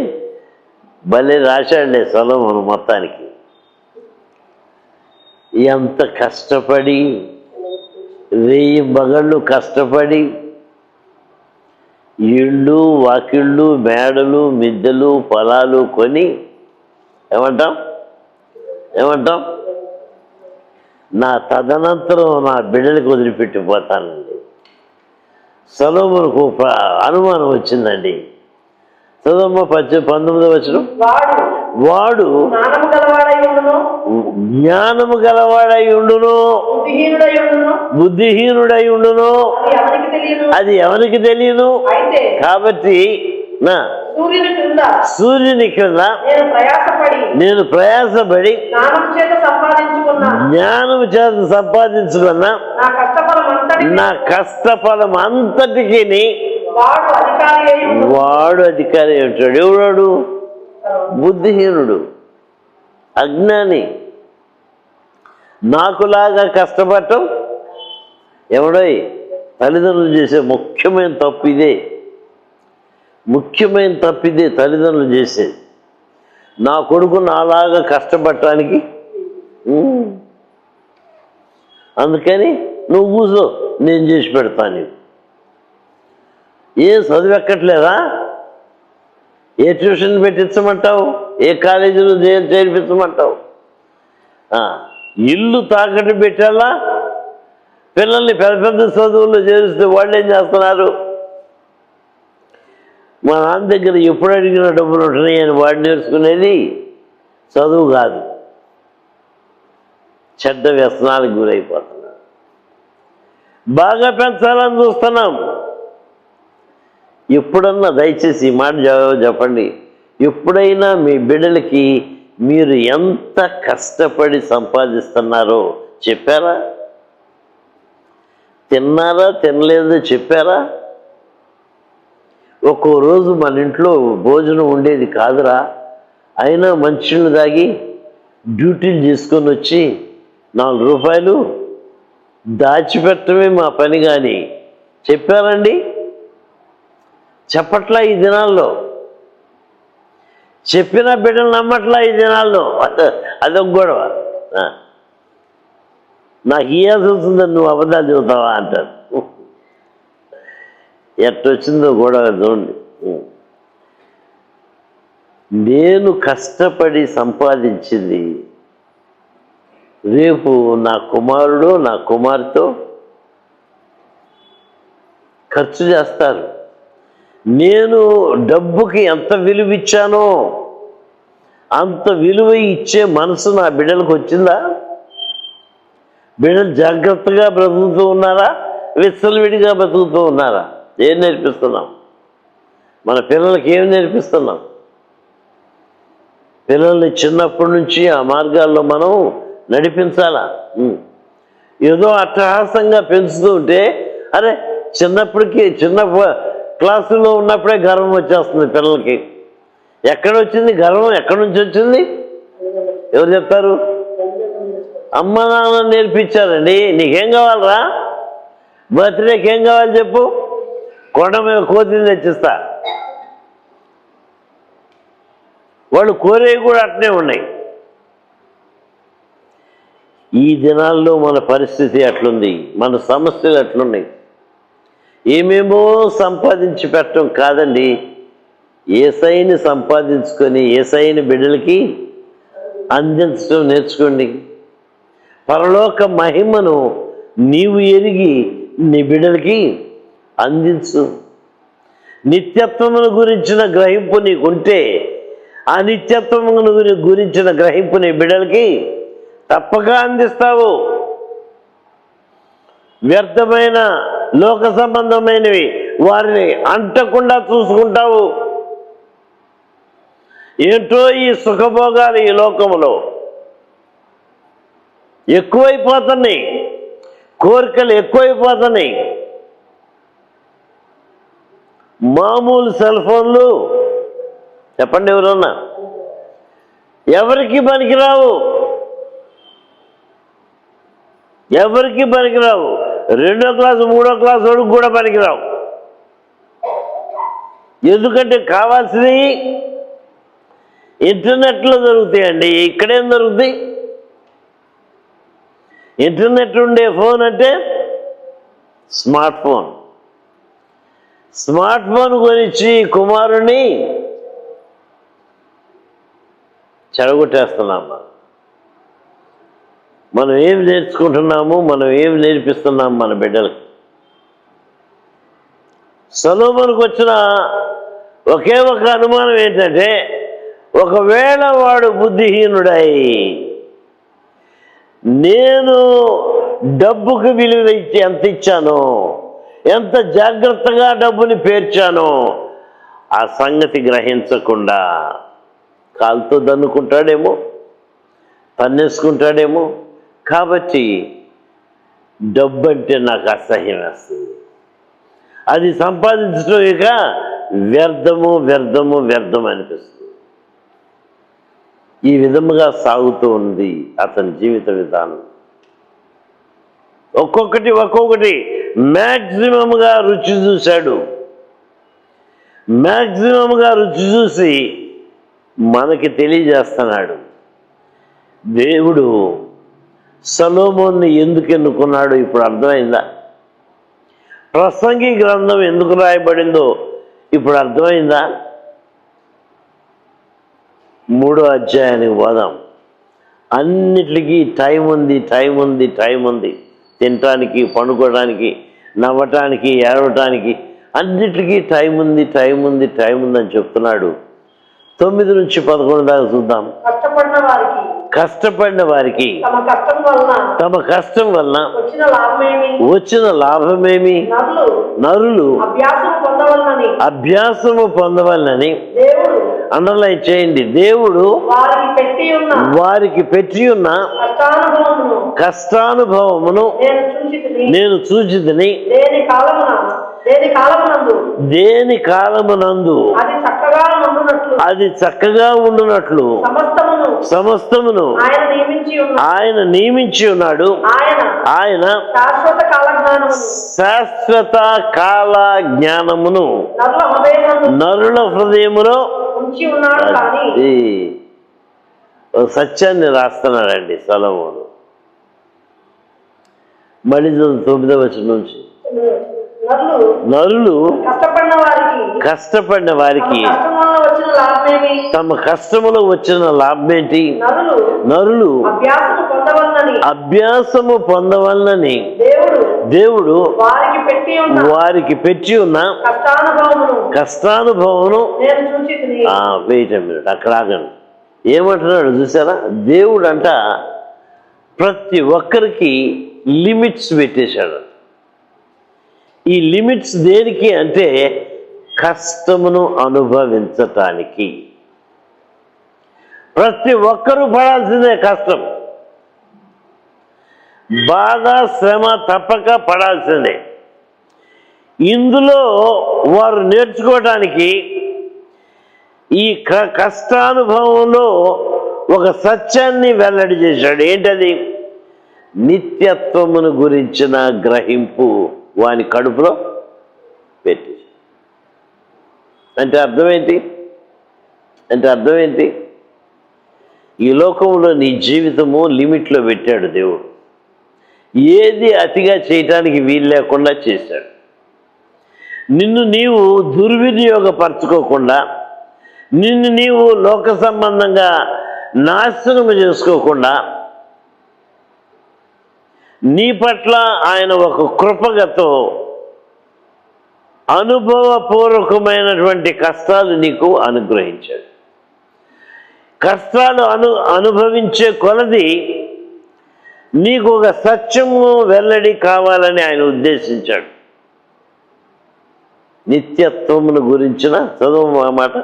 భలే రాశాడులే సొలొమోను. మొత్తానికి ఎంత కష్టపడి, 1000 మగళ్ళు కష్టపడి ఇళ్ళు, వాకిళ్ళు, మేడలు, మిద్దెలు, పొలాలు కొని ఏమంటాం నా తదనంతరం నా బిడ్డలకు వదిలిపెట్టిపోతానండి. సొలొమోనుకు అనుమానం వచ్చిందండి. చదవమ్మ 19వ వచనం. వాడు జ్ఞానము గలవాడై ఉండును, బుద్ధిహీనుడై ఉండును, అది ఎవరికి తెలియను. కాబట్టి నా సూర్యుని క్రింద నేను ప్రయాసపడి జ్ఞానము చేత సంపాదించుకున్న నా కష్టఫలం అంతటి నా కష్టఫలం అంతటికి వాడు అధికారి అయి వాడు అధికారి ఉంటాడు. ఉంటాడు. ఎవడాడు? బుద్ధిహీనుడు, అజ్ఞాని. నాకులాగా కష్టపడటం ఎవడోయ్? తల్లిదండ్రులు చేసే ముఖ్యమైన తప్పు ఇదే. ముఖ్యమైన తప్పు ఇదే తల్లిదండ్రులు చేసేది. నా కొడుకు నాలాగా కష్టపడటానికి అందుకని నువ్వు కూర్చో, నేను చేసి పెడతాను నీకు. ఏం చదువు ఎక్కట్లేదా? ఏ ట్యూషన్ పెట్టించమంటావు? ఏ కాలేజీలో చేర్పించమంటావు? ఇల్లు తాకట్టు పెట్టాలా? పిల్లల్ని పెద్ద పెద్ద చదువుల్లో చేరిస్తే వాళ్ళు ఏం చేస్తున్నారు? మా నాన్న దగ్గర ఎప్పుడు అడిగిన డబ్బులు ఉంటున్నాయి అని వాడు నేర్చుకునేది చదువు కాదు, చెడ్డ వ్యసనాలకు గురైపోతున్నాడు. బాగా పెంచాలని చూస్తున్నాం. ఎప్పుడన్నా దయచేసి ఈ మాట చెప్పండి, ఎప్పుడైనా మీ బిడ్డలకి మీరు ఎంత కష్టపడి సంపాదిస్తున్నారో చెప్పారా? తిన్నారా తినలేదో చెప్పారా? ఒక్కో రోజు మన ఇంట్లో భోజనం ఉండేది కాదురా, అయినా మంచినీళ్ళు తాగి డ్యూటీలు చేసుకొని వచ్చి 4 రూపాయలు దాచిపెట్టడమే మా పని. కానీ చెప్పారండి? చెప్పట్లా ఈ దినాల్లో. చెప్పిన బిడ్డలు నమ్మట్లా ఈ దినాల్లో. అదొక గొడవ. నాకు ఇయ్యాల్సి వస్తుందని నువ్వు అబద్ధాలు చెబుతావా అంటారు. ఎట్టొచ్చిందో గొడవ చూడండి. నేను కష్టపడి సంపాదించింది రేపు నా కుమారుడు నా కుమార్తె ఖర్చు చేస్తారు. నేను డబ్బుకి ఎంత విలువ ఇచ్చానో అంత విలువ ఇచ్చే మనసు నా బిడ్డలకు వచ్చిందా? బిడ్డలు జాగ్రత్తగా బ్రతుకుతూ ఉన్నారా? విచ్చలవిడిగా బ్రతుకుతూ ఉన్నారా? ఏం నేర్పిస్తున్నాం? మన పిల్లలకి ఏం నేర్పిస్తున్నాం? పిల్లల్ని చిన్నప్పటి నుంచి ఆ మార్గాల్లో మనం నడిపించాలా? ఏదో అట్టహాసంగా పెంచుతూ ఉంటే అరే చిన్నప్పటికీ చిన్న క్లాసులో ఉన్నప్పుడే గర్వం వచ్చేస్తుంది పిల్లలకి. ఎక్కడొచ్చింది గర్వం? ఎక్కడి నుంచి వచ్చింది? ఎవరు చెప్తారు? అమ్మ నాన్న నేర్పించారండి. నీకేం కావాలరా? బర్త్డేకి ఏం కావాలి చెప్పు, కొండ మీద కోతిని తెచ్చిస్తా. వాళ్ళు కోరేవి కూడా అట్నే ఉన్నాయి. ఈ దినాల్లో మన పరిస్థితి అట్లుంది, మన సమస్యలు అట్లున్నాయి. ఏమేమో సంపాదించి పెట్టడం కాదండి, యేసయ్యని సంపాదించుకొని యేసయ్యని బిడ్డలకి అందించడం నేర్చుకోండి. పరలోక మహిమను నీవు ఎరిగి నీ బిడ్డలకి అందించు. నిత్యత్వమును గురించిన గ్రహింపు నీకుంటే ఆ నిత్యత్వమును గురించిన గ్రహింపు నీ బిడ్డలకి తప్పక అందిస్తావు. వ్యర్థమైన లోక సంబంధమైనవి వారిని అంటకుండా చూసుకుంటావు. ఏంటో ఈ సుఖభోగాలు ఈ లోకములో ఎక్కువైపోతున్నాయి, కోరికలు ఎక్కువైపోతున్నాయి. మామూలు సెల్ ఫోన్లు చెప్పండి ఎవరన్నా, ఎవరికి పనికిరావు, ఎవరికి పనికిరావు. 2వ క్లాసు 3వ క్లాసు వాడికి కూడా పనికిరావు. ఎందుకంటే కావాల్సినవి ఇంటర్నెట్లో దొరుకుతాయండి. ఇక్కడేం దొరుకుతాయి? ఇంటర్నెట్ ఉండే ఫోన్ అంటే స్మార్ట్ ఫోన్. స్మార్ట్ ఫోన్ గురించి కుమారుని చెడగొట్టేస్తున్నాం. మనం ఏం నేర్చుకుంటున్నాము, మనం ఏం నేర్పిస్తున్నాము మన బిడ్డలకి? సొలొమోనుకు వచ్చిన ఒకే ఒక అనుమానం ఏంటంటే, ఒకవేళ వాడు బుద్ధిహీనుడై నేను డబ్బుకు విలువ ఇచ్చి ఎంత ఇచ్చానో, ఎంత జాగ్రత్తగా డబ్బుని పేర్చానో ఆ సంగతి గ్రహించకుండా కాలుతో దన్నుకుంటాడేమో, తన్నేసుకుంటాడేమో, కాబట్టి డబ్బు అంటే నాకు అసహ్యం వేస్తుంది. అది సంపాదించడం ఇక వ్యర్థము వ్యర్థము వ్యర్థం అనిపిస్తుంది. ఈ విధముగా సాగుతూ ఉంది అతని జీవిత విధానం. ఒక్కొక్కటి మ్యాక్సిమంగా రుచి చూశాడు. మ్యాక్సిమంగా రుచి చూసి మనకి తెలియజేస్తున్నాడు. దేవుడు సొలొమోన్ని ఎందుకు ఎన్నుకున్నాడు ఇప్పుడు అర్థమైందా? ప్రసంగి గ్రంథం ఎందుకు రాయబడిందో ఇప్పుడు అర్థమైందా? 3వ అధ్యాయానికి పోదాం. అన్నిటికీ టైం ఉంది. తినటానికి, పండుకోవడానికి, నవ్వటానికి, ఏడవటానికి అన్నిటికీ టైం ఉంది అని చెప్తున్నాడు. 9 నుంచి 11 దాకా చూద్దాం. కష్టపడిన వారికి తమ కష్టం వలన వచ్చిన లాభమేమి? నరులు అభ్యాసము పొందవలనని అండర్లైన్ చేయండి. దేవుడు వారికి పెట్టి ఉన్న కష్టానుభవమును నేను చూచితిని. దేని కాలమునందు అది చక్కగా ఉండునట్లు సమస్తమును ఆయన నియమించి ఉన్నాడు. ఆయన శాశ్వత కాల జ్ఞానమును నరుల హృదయములో సత్యాన్ని రాస్తున్నాడండి సొలొమోను. మళ్ళీ 9వ వచనం నుంచి నరులు కష్టపడిన వారికి తమ కష్టములో వచ్చిన లాభమేంటి? నరులు అభ్యాసము పొందవలనని దేవుడు వారికి పెట్టి ఉన్న కష్టానుభవమును వెయిట్ ఎ మినిట్, అక్కడ ఆగండి. ఏమంటున్నాడు చూసారా? దేవుడు అంట ప్రతి ఒక్కరికి లిమిట్స్ పెట్టేశాడు. ఈ లిమిట్స్ దేనికి అంటే కష్టమును అనుభవించటానికి. ప్రతి ఒక్కరూ పడాల్సిందే కష్టం, బాధ, శ్రమ తప్పక పడాల్సిందే. ఇందులో వారు నేర్చుకోవటానికి ఈ కష్టానుభవంలో ఒక సత్యాన్ని వెల్లడి చేశాడు. ఏంటది? నిత్యత్వమును గురించిన గ్రహింపు వాని కడుపులో పెట్టి. అంటే అర్థం ఏంటి? ఈ లోకంలో నీ జీవితము లిమిట్లో పెట్టాడు దేవుడు. ఏది అతిగా చేయటానికి వీలు లేకుండా చేశాడు. నిన్ను నీవు దుర్వినియోగపరచుకోకుండా, నిన్ను నీవు లోక సంబంధంగా నాశనము చేసుకోకుండా, నీ పట్ల ఆయన ఒక కృపగతో అనుభవపూర్వకమైనటువంటి కష్టాలు నీకు అనుగ్రహించాడు. కష్టాలు అనుభవించే కొలది నీకు ఒక సత్యము వెల్లడి కావాలని ఆయన ఉద్దేశించాడు. నిత్యత్వమును గురించిన చదువు మాట.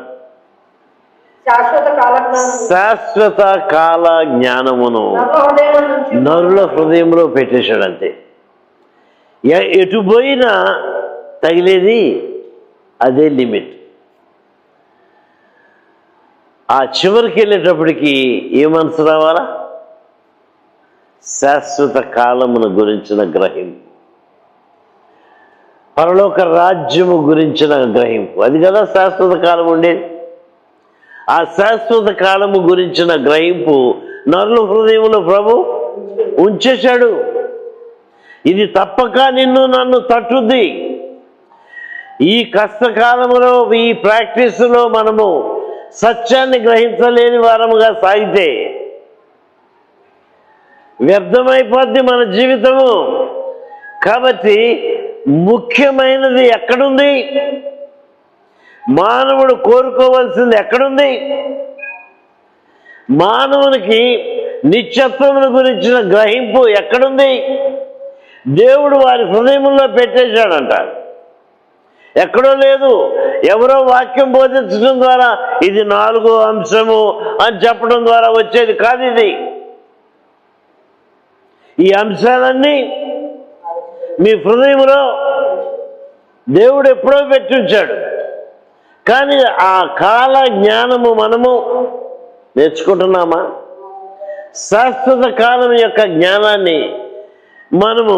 శాశ్వత కాల జ్ఞానమును నరుల హృదయంలో పెట్టేశాడు. అంతే. ఎటు పోయినా తగిలేది అదే లిమిట్. ఆ చివరికి వెళ్ళేటప్పటికి ఏ మనసు రావాలా? శాశ్వత కాలమును గురించిన గ్రహింపు, పరలోక రాజ్యము గురించిన గ్రహింపు. అది కదా శాశ్వత కాలం ఉండేది. ఆ శాశ్వత కాలము గురించిన గ్రహింపు నరుల హృదయంలో ప్రభు ఉంచేశాడు. ఇది తప్పక నన్ను తట్టుద్ది. ఈ కష్టకాలములో, ఈ ప్రాక్టీస్లో మనము సత్యాన్ని గ్రహించలేని వారముగా సాగితే వ్యర్థమైపోద్ది మన జీవితము. కాబట్టి ముఖ్యమైనది ఎక్కడుంది? మానవుడు కోరుకోవాల్సింది ఎక్కడుంది? మానవునికి నిత్యత్వమును గురించిన గ్రహింపు ఎక్కడుంది? దేవుడు వారి హృదయంలో పెట్టేశాడంట. ఎక్కడో లేదు. ఎవరో వాక్యం బోధించడం ద్వారా ఇది 4వ అంశము అని చెప్పడం ద్వారా వచ్చేది కాదు. ఈ అంశాలన్నీ మీ హృదయంలో దేవుడు ఎప్పుడో పెట్టించాడు. కానీ ఆ కాల జ్ఞానము మనము నేర్చుకుంటున్నామా? శాశ్వత కాలం యొక్క జ్ఞానాన్ని మనము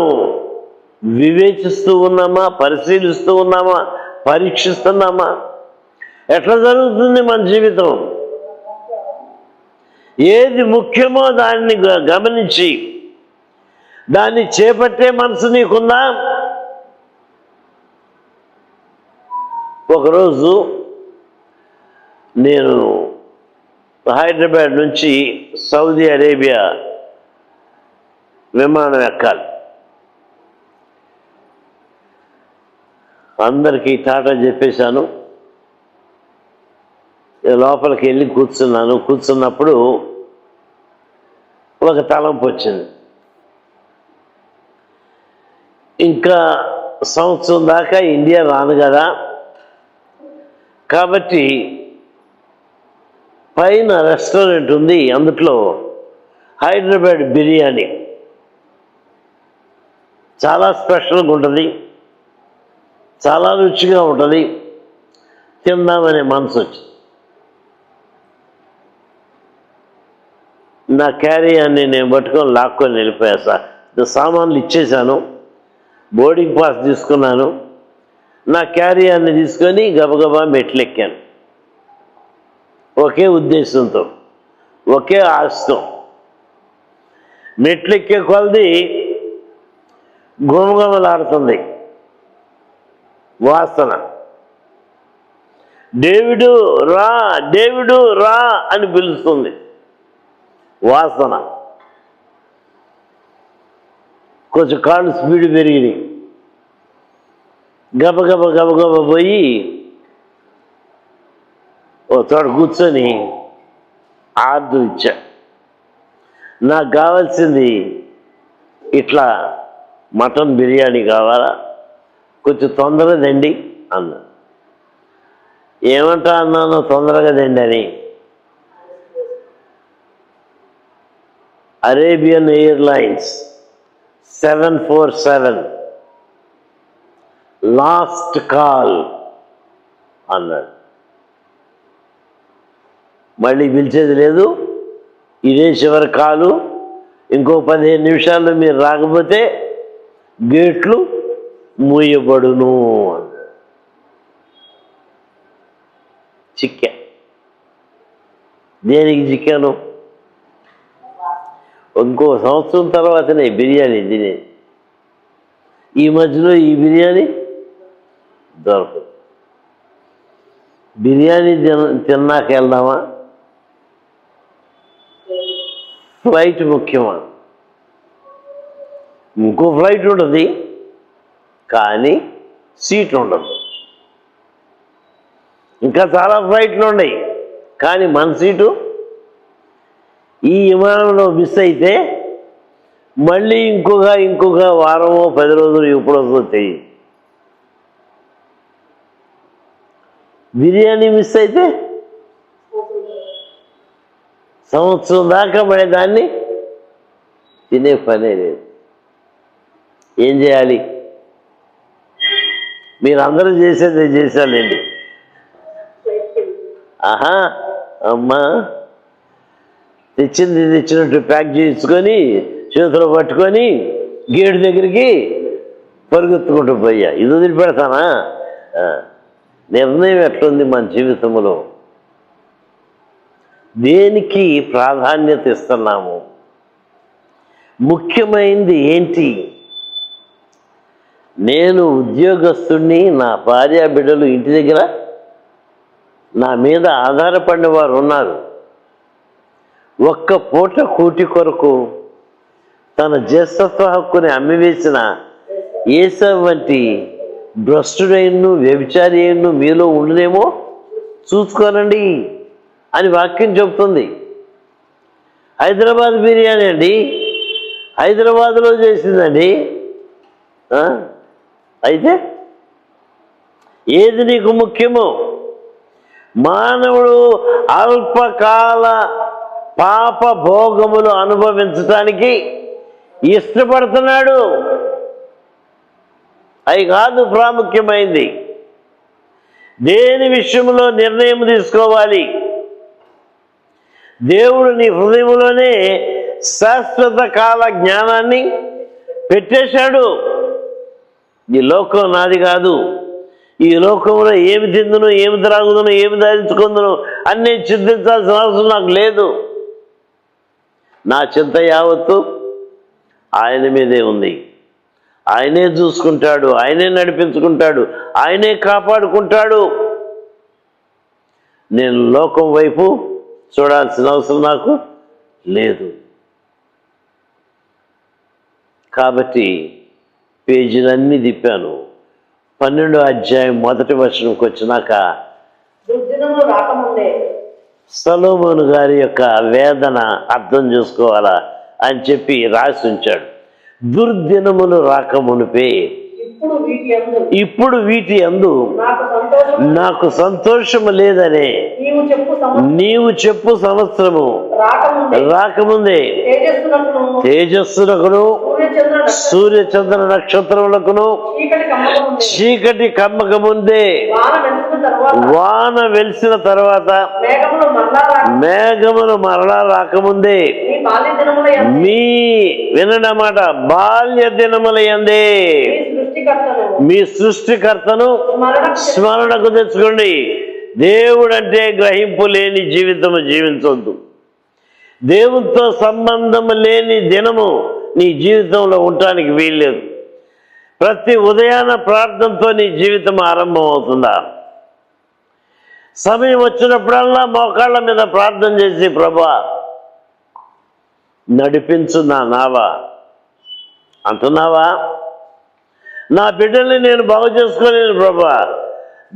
వివేచిస్తూ ఉన్నామా? పరిశీలిస్తూ ఉన్నామా? పరీక్షిస్తున్నామా? ఎట్లా జరుగుతుంది మన జీవితం? ఏది ముఖ్యమో దాన్ని గమనించి దాన్ని చేపట్టే మనసు నీకుందా? ఒకరోజు నేను హైదరాబాద్ నుంచి సౌదీ అరేబియా విమానం ఎక్కాలి. అందరికీ టాటా చెప్పేశాను. లోపలికి వెళ్ళి కూర్చున్నాను. కూర్చున్నప్పుడు ఒక తలంపు వచ్చింది. ఇంకా సంవత్సరం దాకా ఇండియా రాను కదా, కాబట్టి పైన రెస్టారెంట్ ఉంది, అందులో హైదరాబాద్ బిర్యానీ చాలా స్పెషల్గా ఉంటుంది, చాలా రుచిగా ఉంటుంది, తిందామనే మనసు వచ్చింది. నా క్యారియర్ని నేను పట్టుకొని లాక్కొని వెళ్ళిపోయా. సామాన్లు ఇచ్చేశాను, బోర్డింగ్ పాస్ తీసుకున్నాను, నా క్యారియర్ని తీసుకొని గబగబా మెట్లు ఎక్కాను. ఒకే ఉద్దేశంతో, ఒకే ఆశతో. మెట్లు ఎక్కే కొలది గుమగుమలాడుతుంది వాసన. డేవిడు రా, డేవిడు రా అని పిలుస్తుంది వాసన. కొంచెం కాళ్ళు స్పీడ్ పెరిగినాయి. గబగబ గబగబ పోయి ఓ చోట కూర్చొని ఆర్డర్ ఇచ్చా. నాకు కావాల్సింది ఇట్లా మటన్ బిర్యానీ కావాలా, కొంచెం తొందరగా దండి అన్నా. ఏమంటా అన్నాను తొందరగా దండి అని? అరేబియన్ ఎయిర్లైన్స్ 747 లాస్ట్ కాల్ అన్నాడు. మళ్ళీ పిలిచేది లేదు, ఇదే చివరి కాలు, ఇంకో 15 నిమిషాల్లో మీరు రాకపోతే గేట్లు మూయబడును అన్నాడు. చిక్కా. దేనికి చిక్కాను? ఇంకో సంవత్సరం తర్వాతనే బిర్యానీ తినేది. ఈ మధ్యలో ఈ బిర్యానీ దొరకదు. బిర్యానీ తిన్నాక వెళ్దామా, ఫ్లైట్ ముఖ్యమా? ఇంకో ఫ్లైట్ ఉంటుంది కానీ సీట్ ఉండదు. ఇంకా చాలా ఫ్లైట్లు ఉన్నాయి కానీ మన సీటు. ఈ విమానంలో మిస్ అయితే మళ్ళీ ఇంకొక వారమో 10 రోజులు ఎప్పుడు వస్తుందో తెలియదు. బిర్యానీ మిస్ అయితే సంవత్సరం దాకా పడేదాన్ని తినే పనే లేదు. ఏం చేయాలి? మీరందరూ చేసేది చేశానండి. ఆహా, అమ్మా తెచ్చినట్టు ప్యాక్ చేసుకొని చేతిలో పట్టుకొని గేటు దగ్గరికి పరుగెత్తుకుంటూ పోయా. ఇది వదిలిపెడతానా? నిర్ణయం ఎట్లుంది మన జీవితంలో? దేనికి ప్రాధాన్యత ఇస్తున్నాము? ముఖ్యమైనది ఏంటి? నేను ఉద్యోగస్తుడిని, నా భార్య బిడ్డలు ఇంటి దగ్గర నా మీద ఆధారపడిన వారు ఉన్నారు. ఒక్క పూట కూటి కొరకు తన జ్యేష్ఠత్వ హక్కుని అమ్మివేసిన ఏసావు వంటి భ్రష్టుడైను వ్యభిచారి అయిను మీలో ఉండునేమో చూసుకోనండి అని వాక్యం చెబుతుంది. హైదరాబాద్ బిర్యానీ అండి, హైదరాబాద్లో చేసిందండి. అయితే ఏది నీకు ముఖ్యమో? మానవుడు అల్పకాల పాప భోగములు అనుభవించటానికి ఇష్టపడుతున్నాడు. అవి కాదు ప్రాముఖ్యమైంది. దేని విషయంలో నిర్ణయం తీసుకోవాలి? దేవుడు నీ హృదయంలోనే శాశ్వత కాల జ్ఞానాన్ని పెట్టేశాడు. ఈ లోకం నాది కాదు, ఈ లోకంలో ఏమి తిందును, ఏమి త్రాగుదును, ఏమి ధరించుకుందును అన్నీ చింతించాల్సిన అవసరం నాకు లేదు. నా చింత యావత్తు ఆయన మీదే ఉంది. ఆయనే చూసుకుంటాడు, ఆయనే నడిపించుకుంటాడు, ఆయనే కాపాడుకుంటాడు. నేను లోకం వైపు చూడాల్సిన అవసరం నాకు లేదు. కాబట్టి పేజీలన్నీ తిప్పాను. 12వ అధ్యాయం 1వ వచనంకి వచ్చినాక దుర్దినములు రాకముందే సొలొమోను గారి యొక్క వేదన అర్థం చేసుకోవాలా అని చెప్పి రాసి ఉంచాడు. దుర్దినములు రాకమునిపే ఇప్పుడు వీటి యందు నాకు సంతోషము లేదనే నీవు చెప్పు సంవత్సరము రాకముందే తేజస్సునకును సూర్య చంద్ర నక్షత్రములకును చీకటి కమ్మక ముందే వాన వెలిసిన తర్వాత మేఘములు మరలా రాకముందే మీ వినడమాట బాల్య దినముల యందే మీ సృష్టికర్తను స్మరణకు తెచ్చుకోండి. దేవుడు అంటే గ్రహింపు లేని జీవితము జీవించొద్దు. దేవునితో సంబంధం లేని దినము నీ జీవితంలో ఉండటానికి వీల్లేదు. ప్రతి ఉదయాన ప్రార్థనతో నీ జీవితం ఆరంభం అవుతుందా? సమయం వచ్చినప్పుడల్లా మోకాళ్ళ మీద ప్రార్థన చేసి, ప్రభువా నడిపించు నా నావా అంటున్నావా? నా బిడ్డల్ని నేను బాగు చేసుకోలేను ప్రభువా,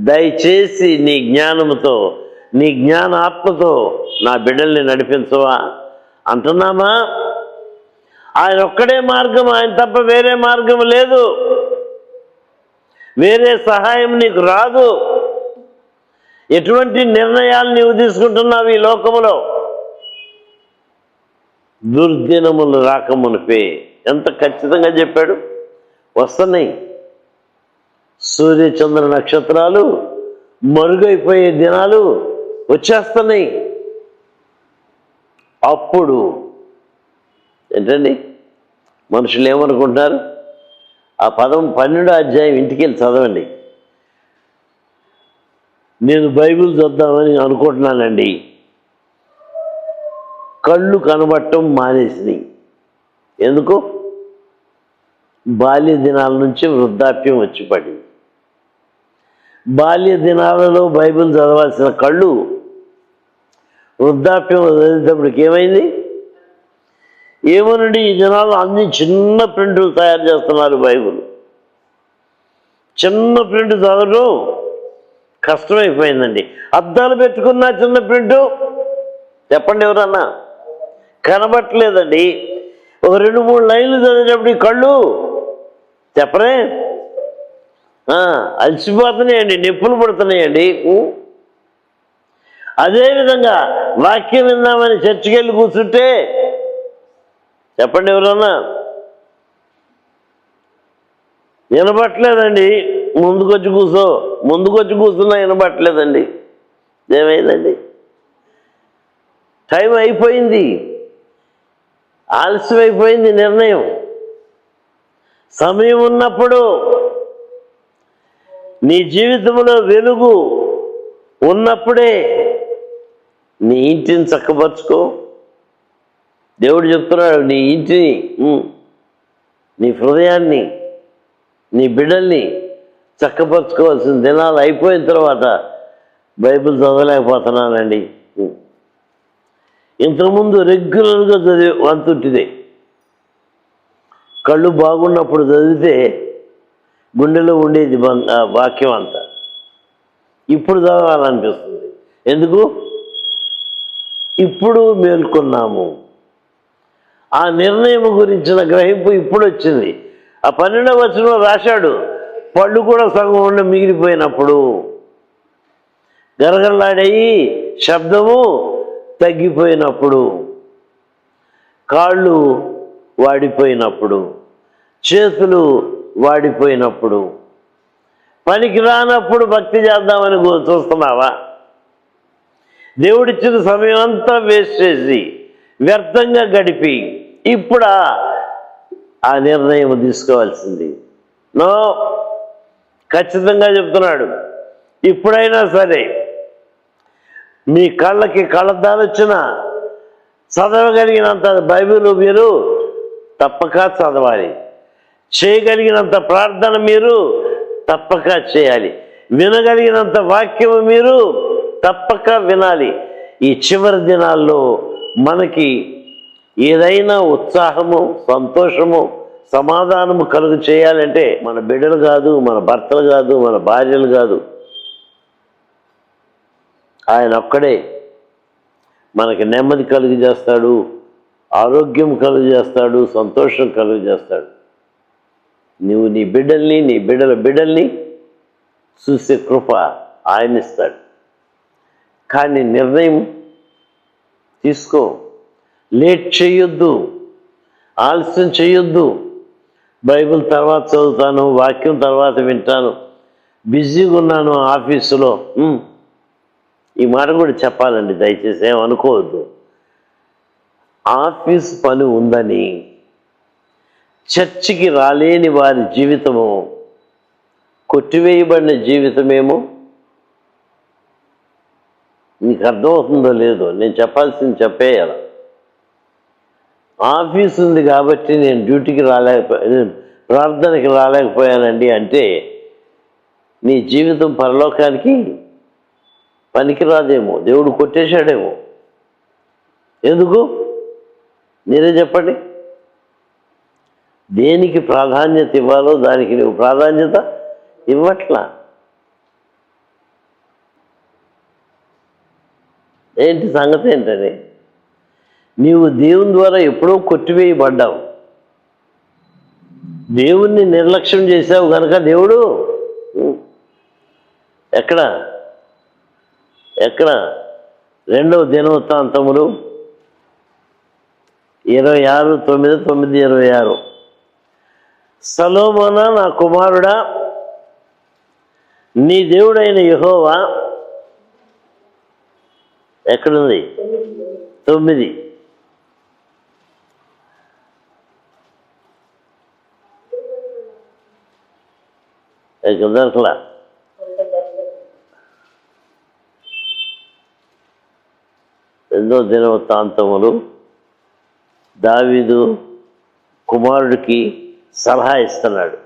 దయచేసి నీ జ్ఞానముతో నీ జ్ఞానాత్మతో నా బిడ్డల్ని నడిపించవా అంటున్నామా? ఆయన ఒక్కడే మార్గం, ఆయన తప్ప వేరే మార్గం లేదు. వేరే సహాయం నీకు రాదు. ఎటువంటి నిర్ణయాలు నీవు తీసుకుంటున్నావు ఈ లోకములో? దుర్దినములు రాకమునిపే. ఎంత ఖచ్చితంగా చెప్పాడు. వస్తున్నాయి. సూర్య చంద్ర నక్షత్రాలు మరుగైపోయే దినాలు వచ్చేస్తున్నాయి. అప్పుడు ఏంటండి మనుషులు ఏమనుకుంటున్నారు? ఆ 12వ అధ్యాయం ఇంటికి వెళ్ళి చదవండి. నేను బైబిల్ చదువుదామని అనుకుంటున్నానండి, కళ్ళు కనబట్టం మానేసినాయి. ఎందుకు? బాల్య దినాల నుంచి వృద్ధాప్యం వచ్చి పడింది. బాల్య దినాలలో బైబిల్ చదవాల్సిన కళ్ళు వృద్ధాప్యం చదివేటప్పటికి ఏమైంది? ఏమోనండి, ఈ దినాల్లో అన్ని చిన్న ప్రింట్లు తయారు చేస్తున్నారు. బైబిల్ చిన్న ప్రింట్ చదవడం కష్టమైపోయిందండి. అద్దాలు పెట్టుకున్న చిన్న ప్రింటు చెప్పండి, ఎవరన్నా కనబట్టలేదండి. ఒక 2-3 లైన్లు చదివేటప్పుడు కళ్ళు చెప్పరే అలసిపోతున్నాయండి, నొప్పులు పడుతున్నాయండి. అదేవిధంగా వాక్యం విందామని చర్చికి వెళ్ళి కూర్చుంటే చెప్పండి, ఎవరన్నా వినబట్టలేదండి. ముందుకొచ్చి కూర్చున్నా వినబట్టలేదండి. ఏమైందండి? టైం అయిపోయింది, ఆలస్యం అయిపోయింది. నిర్ణయం సమయం ఉన్నప్పుడు నీ జీవితంలో వెలుగు ఉన్నప్పుడే నీ ఇంటిని చక్కపరుచుకో. దేవుడు చెప్తున్నాడు, నీ ఇంటిని, నీ హృదయాన్ని, నీ బిడ్డల్ని చక్కపరుచుకోవాల్సిన దినాలు అయిపోయిన తర్వాత బైబిల్ చదవలేకపోతున్నానండి. ఇంతకుముందు రెగ్యులర్గా చదివే వంతుంటిదే. కళ్ళు బాగున్నప్పుడు చదివితే గుండెలో ఉండేది వాక్యం అంతా. ఇప్పుడు చదవాలనిపిస్తుంది. ఎందుకు? ఇప్పుడు మేల్కొన్నాము. ఆ నిర్ణయం గురించిన గ్రహింపు ఇప్పుడు వచ్చింది. ఆ 12వ వచనంలో రాశాడు, పళ్ళు కూడా సగం ఉండ మిగిలిపోయినప్పుడు, గరగరలాడయి శబ్దము తగ్గిపోయినప్పుడు, కాళ్ళు వాడిపోయినప్పుడు, చేతులు వాడిపోయినప్పుడు, పనికి రానప్పుడు భక్తి చేద్దామని చూస్తున్నావా? దేవుడిచ్చిన సమయం అంతా వేస్ట్ చేసి వ్యర్థంగా గడిపి ఇప్పుడు ఆ నిర్ణయం తీసుకోవాల్సింది. నో, ఖచ్చితంగా చెప్తున్నాడు, ఇప్పుడైనా సరే మీ కళ్ళకి కళ్ళద్దాలు వచ్చినా చదవగలిగినంత బైబిల్ మీరు తప్పక చదవాలి, చేయగలిగినంత ప్రార్థన మీరు తప్పక చేయాలి, వినగలిగినంత వాక్యము మీరు తప్పక వినాలి. ఈ చివరి దినాల్లో మనకి ఏదైనా ఉత్సాహము, సంతోషము, సమాధానము కలుగు చేయాలంటే మన బిడ్డలు కాదు, మన భర్తలు కాదు, మన భార్యలు కాదు, ఆయన ఒక్కడే మనకి నెమ్మది కలుగు చేస్తాడు, ఆరోగ్యం కలుగు చేస్తాడు, సంతోషం కలుగు చేస్తాడు. నువ్వు నీ బిడ్డల్ని, నీ బిడ్డల బిడ్డల్ని చూసే కృప ఆయన ఇస్తాడు. కానీ నిర్ణయం తీసుకో, లేట్ చేయొద్దు, ఆలస్యం చేయొద్దు. బైబిల్ తర్వాత చదువుతాను, వాక్యం తర్వాత వింటాను, బిజీగా ఉన్నాను ఆఫీసులో. ఈ మాట కూడా చెప్పాలండి, దయచేసి ఏమనుకోవద్దు. ఆఫీస్ పని ఉందని చర్చికి రాలేని వారి జీవితము కొట్టివేయబడిన జీవితమేమో. నీకు అర్థమవుతుందో లేదో, నేను చెప్పాల్సింది చెప్పేయాలి. ఆఫీస్ ఉంది కాబట్టి నేను డ్యూటీకి ప్రార్థనకి రాలేకపోయానండి అంటే నీ జీవితం పరలోకానికి పనికిరాదేమో, దేవుడు కొట్టేశాడేమో. ఎందుకు మీరే చెప్పండి. దేనికి ప్రాధాన్యత ఇవ్వాలో దానికి నువ్వు ప్రాధాన్యత ఇవ్వట్లా. ఏంటి సంగతి ఏంటని? నీవు దేవుని ద్వారా ఎప్పుడో కొట్టివేయబడ్డావు, దేవుణ్ణి నిర్లక్ష్యం చేశావు కనుక దేవుడు ఎక్కడ 2వ దినవృత్తాంతములు 26:9-26 సొలొమోనా నా కుమారుడా, నీ దేవుడైన యెహోవా ఎక్కడుంది? 9 దొరకలా. 2వ దినవృత్తాంతములు దావీదు కుమారుడికి సలహా ఇస్తున్నాడు.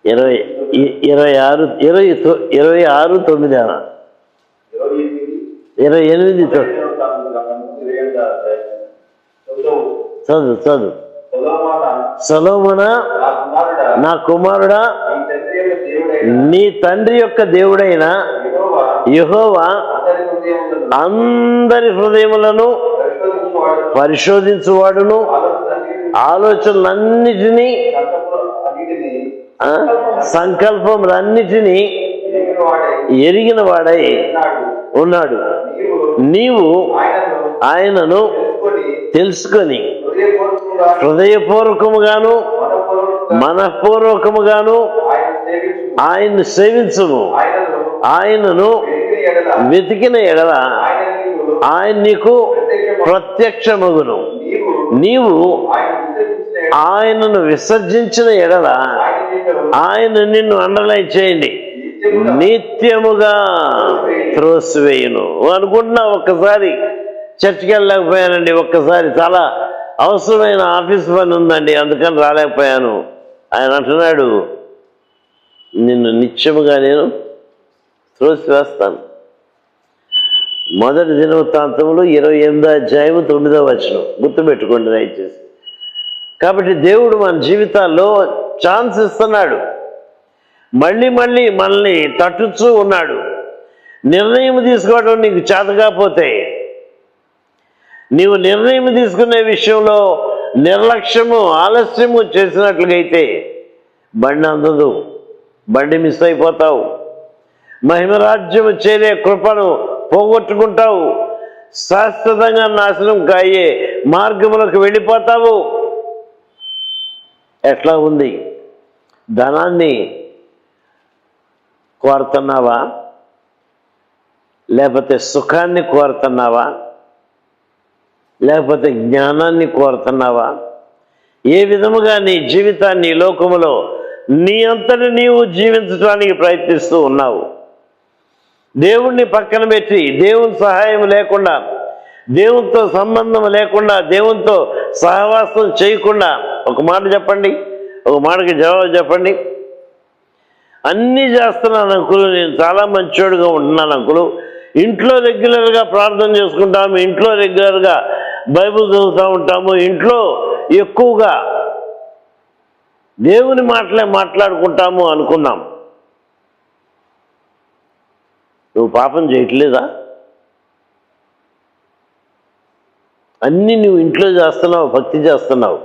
28 చదువు. సొలొమోనా నా కుమారుడా, నీ తండ్రి యొక్క దేవుడైన యెహోవా అందరి హృదయములను పరిశోధించువాడును, ఆలోచనలన్నిటినీ సంకల్పములన్నిటినీ ఎరిగిన వాడై ఉన్నాడు. నీవు ఆయనను తెలుసుకొని హృదయపూర్వకముగాను మనఃపూర్వకముగాను ఆయన్ను సేవించుము. ఆయనను వెతికిన ఎడల ఆయన నీకు ప్రత్యక్షమగును. నీవు ఆయనను విసర్జించిన ఎడల ఆయన నిన్ను అండర్లైన్ చేయండి, నిత్యముగా త్రోసివేయును. అనుకుంటున్నా ఒక్కసారి చర్చికి వెళ్ళలేకపోయానండి, ఒక్కసారి చాలా అవసరమైన ఆఫీస్ పని ఉందండి అందుకని రాలేకపోయాను. ఆయన అంటున్నాడు, నిన్ను నిత్యముగా నేను త్రోసివేస్తాను. 1వ దినవృత్తాంతములు 28:9 గుర్తుపెట్టుకోండి దయచేసి. కాబట్టి దేవుడు మన జీవితాల్లో ఛాన్స్ ఇస్తున్నాడు, మళ్ళీ మళ్ళీ మనల్ని తట్టుచూ ఉన్నాడు. నిర్ణయం తీసుకోవడం నీకు చేతకాపోతే, నీవు నిర్ణయం తీసుకునే విషయంలో నిర్లక్ష్యము ఆలస్యము చేసినట్లుగైతే బండి అందదు, బండి మిస్ అయిపోతావు, మహిమరాజ్యము చేరే కృపను పోగొట్టుకుంటావు, శాశ్వతంగా నాశనం కాయే మార్గములకు వెళ్ళిపోతావు. ఎట్లా ఉంది? ధనాన్ని కోరుతున్నావా, లేకపోతే సుఖాన్ని కోరుతున్నావా, లేకపోతే జ్ఞానాన్ని కోరుతున్నావా? ఏ విధముగా నీ జీవితాన్ని ఈ లోకములో నీ అంతటి నీవు జీవించడానికి ప్రయత్నిస్తూ ఉన్నావు? దేవుణ్ణి పక్కన పెట్టి, దేవుని సహాయం లేకుండా, దేవునితో సంబంధం లేకుండా, దేవునితో సహవాసం చేయకుండా, ఒక మాట చెప్పండి, ఒక మాటకి జవాబు చెప్పండి. అన్నీ చేస్తున్నాను అంకులు, నేను చాలా మంచోడుగా ఉంటున్నాను అంకులు, ఇంట్లో రెగ్యులర్గా ప్రార్థన చేసుకుంటాము, ఇంట్లో రెగ్యులర్గా బైబిల్ చదువుతూ ఉంటాము, ఇంట్లో ఎక్కువగా దేవుని మాటలే మాట్లాడుకుంటాము అనుకున్నాం. నువ్వు పాపం చేయట్లేదా? అన్నీ నువ్వు ఇంట్లో చేస్తున్నావు, భక్తి చేస్తున్నావు,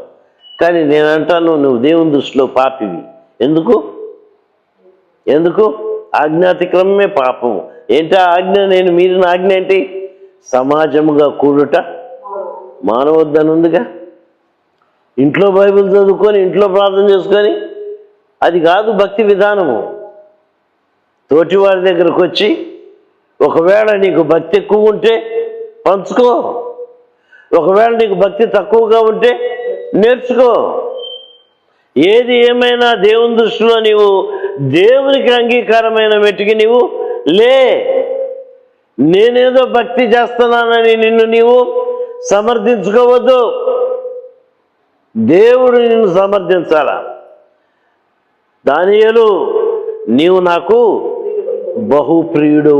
కానీ నేనంటాను నువ్వు దేవుని దృష్టిలో పాపివి. ఎందుకు? ఆజ్ఞాతిక్రమమే పాపము. ఏంటి ఆజ్ఞ? నేను మీరిన ఆజ్ఞ ఏంటి? సమాజముగా కూడుట మానవద్దని ఉందిగా. ఇంట్లో బైబిల్ చదువుకొని, ఇంట్లో ప్రార్థన చేసుకొని, అది కాదు భక్తి విధానము. తోటివారి దగ్గరకు వచ్చి, ఒకవేళ నీకు భక్తి ఎక్కువ ఉంటే పంచుకో, ఒకవేళ నీకు భక్తి తక్కువగా ఉంటే నేర్చుకో. ఏది ఏమైనా దేవుని దృష్టిలో నీవు దేవునికి అంగీకారమైన మెట్టుకి నీవు లే. నేనేదో భక్తి చేస్తున్నానని నిన్ను నీవు సమర్థించుకోవద్దు. దేవుడు నిన్ను సమర్థించాలా. దానియేలు, నీవు నాకు బహుప్రియుడు.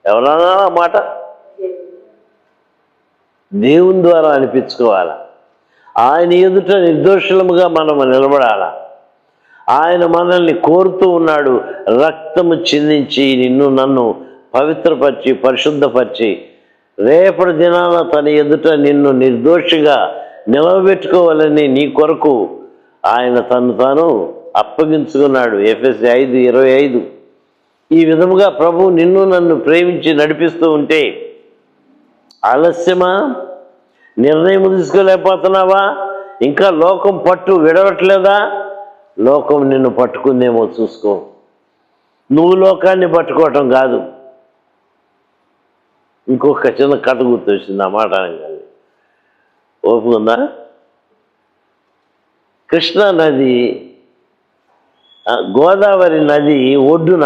ఎవరన్నా ఆ మాట? దేవుని ద్వారా అనిపించుకోవాలా. ఆయన ఎదుట నిర్దోషులముగా మనము నిలబడాలా. ఆయన మనల్ని కోరుతూ ఉన్నాడు. రక్తము చిందించి నిన్ను నన్ను పవిత్రపరిచి పరిశుద్ధపరిచి రేపటి దినాన తన ఎదుట నిన్ను నిర్దోషిగా నిలవబెట్టుకోవాలని నీ కొరకు ఆయన తను తాను అప్పగించుకున్నాడు. ఎఫెసీ 5:25. ఈ విధముగా ప్రభువు నిన్ను నన్ను ప్రేమించి నడిపిస్తూ ఉంటే ఆలస్యమా? నిర్ణయం తీసుకోలేకపోతున్నావా? ఇంకా లోకం పట్టు విడవట్లేదా? లోకం నిన్ను పట్టుకుందేమో చూసుకో. నువ్వు లోకాన్ని పట్టుకోవటం కాదు. ఇంకొక చిన్న కథ గుర్తొచ్చింది ఆ మాట అనగానే. ఓపుకుందా? కృష్ణా నది, గోదావరి నది ఒడ్డున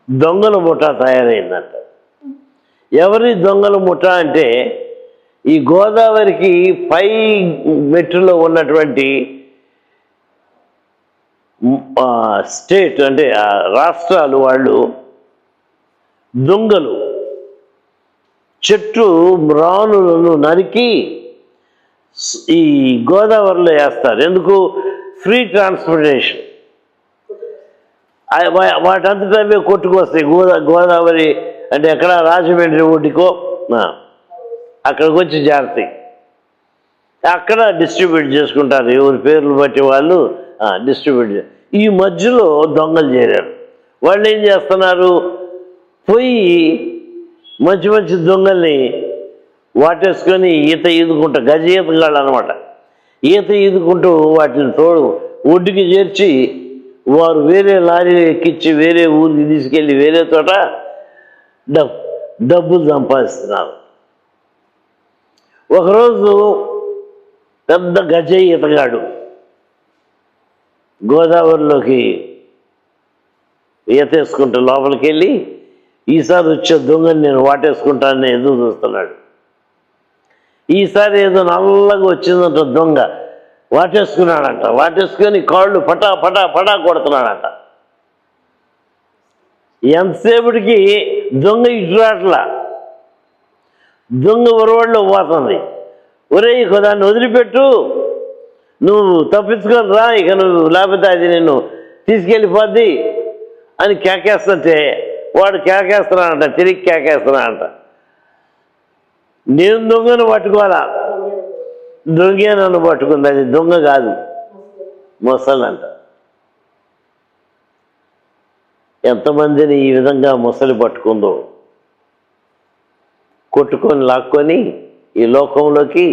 దొంగల ముఠా తయారైందంట. ఎవరి దొంగల ముఠా అంటే, ఈ గోదావరికి పై మెట్టులో ఉన్నటువంటి స్టేట్ అంటే రాష్ట్రాలు వాళ్ళు దొంగలు చెట్టు మ్రానులను నరికి ఈ గోదావరిలో వేస్తారు. ఎందుకు? Free transportation. వాటంతటా అవే కొట్టుకొస్తాయి. గోదావరి అంటే ఎక్కడ? రాజమండ్రి ఒడ్డుకో అక్కడికి వచ్చి జాగ్రత్త అక్కడ డిస్ట్రిబ్యూట్ చేసుకుంటారు. ఎవరి పేర్లు బట్టి వాళ్ళు డిస్ట్రిబ్యూట్. ఈ మధ్యలో దొంగలు చేరారు. వాళ్ళు ఏం చేస్తున్నారు? పోయి మంచి మంచి దొంగల్ని వాటేసుకొని ఈత ఈదుకుంటూ, గజ ఈతగాళ్ళు అనమాట, ఈత ఈదుకుంటూ వాటిని తోడు ఒడ్డుకి చేర్చి వారు వేరే లారీలు ఎక్కించి వేరే ఊరికి తీసుకెళ్ళి వేరే చోట డబ్బులు సంపాదిస్తున్నారు. ఒకరోజు పెద్ద గజ ఈతగాడు గోదావరిలోకి ఈత వేసుకుంటూ లోపలికి వెళ్ళి ఈసారి వచ్చే దొంగని నేను వాటేసుకుంటానని ఎదురు చూస్తున్నాడు. ఈసారి ఏదో నల్లగా వచ్చిందంట దొంగ. వాటేసుకున్నాడంట. వాటేసుకొని కాళ్ళు పటా పటా పటా కొడుతున్నాడంట. ఎంతసేపటికి దొంగ ఇటు రాట్లా. దొంగ ఉరవాడిలో పోతుంది. ఒరే ఇక దాన్ని వదిలిపెట్టు, నువ్వు తప్పించుకొని రా, ఇక నువ్వు లేకపోతే అది నిన్ను తీసుకెళ్ళిపోద్ది అని కేకేస్తుంటే వాడు కేకేస్తున్నాడంట, తిరిగి కేకేస్తున్నాడంట. నేను దొంగను పట్టుకోవాలా, దొంగే నన్ను పట్టుకుంది. అది దొంగ కాదు, మొసలంట. ఎంతమందిని ఈ విధంగా మొసలి పట్టుకుందో. కొట్టుకొని లాక్కొని ఈ లోకంలోకి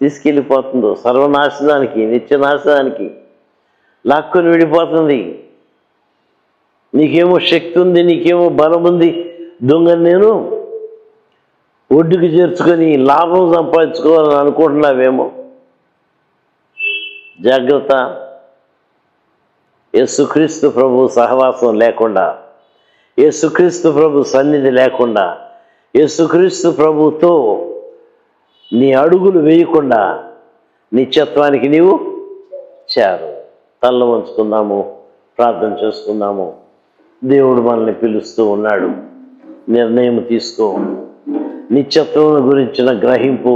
తీసుకెళ్ళిపోతుందో సర్వనాశనానికి, నిత్యనాశనానికి లాక్కొని విడిపోతుంది. నీకేమో శక్తి ఉంది, నీకేమో బలం ఉంది, దొంగని నేను ఒడ్డుకి చేర్చుకొని లాభం సంపాదించుకోవాలని అనుకుంటున్నావేమో. జాగ్రత్త. యేసుక్రీస్తు ప్రభు సహవాసం లేకుండా, యేసుక్రీస్తు ప్రభు సన్నిధి లేకుండా, యేసుక్రీస్తు ప్రభుతో నీ అడుగులు వేయకుండా నిత్యత్వానికి నీవు చేరు. తల్ల వంచుకుందాము, ప్రార్థన చేసుకుందాము. దేవుడు మనల్ని పిలుస్తూ ఉన్నాడు. నిర్ణయం తీసుకో. నిత్యత్వం గురించిన గ్రహింపు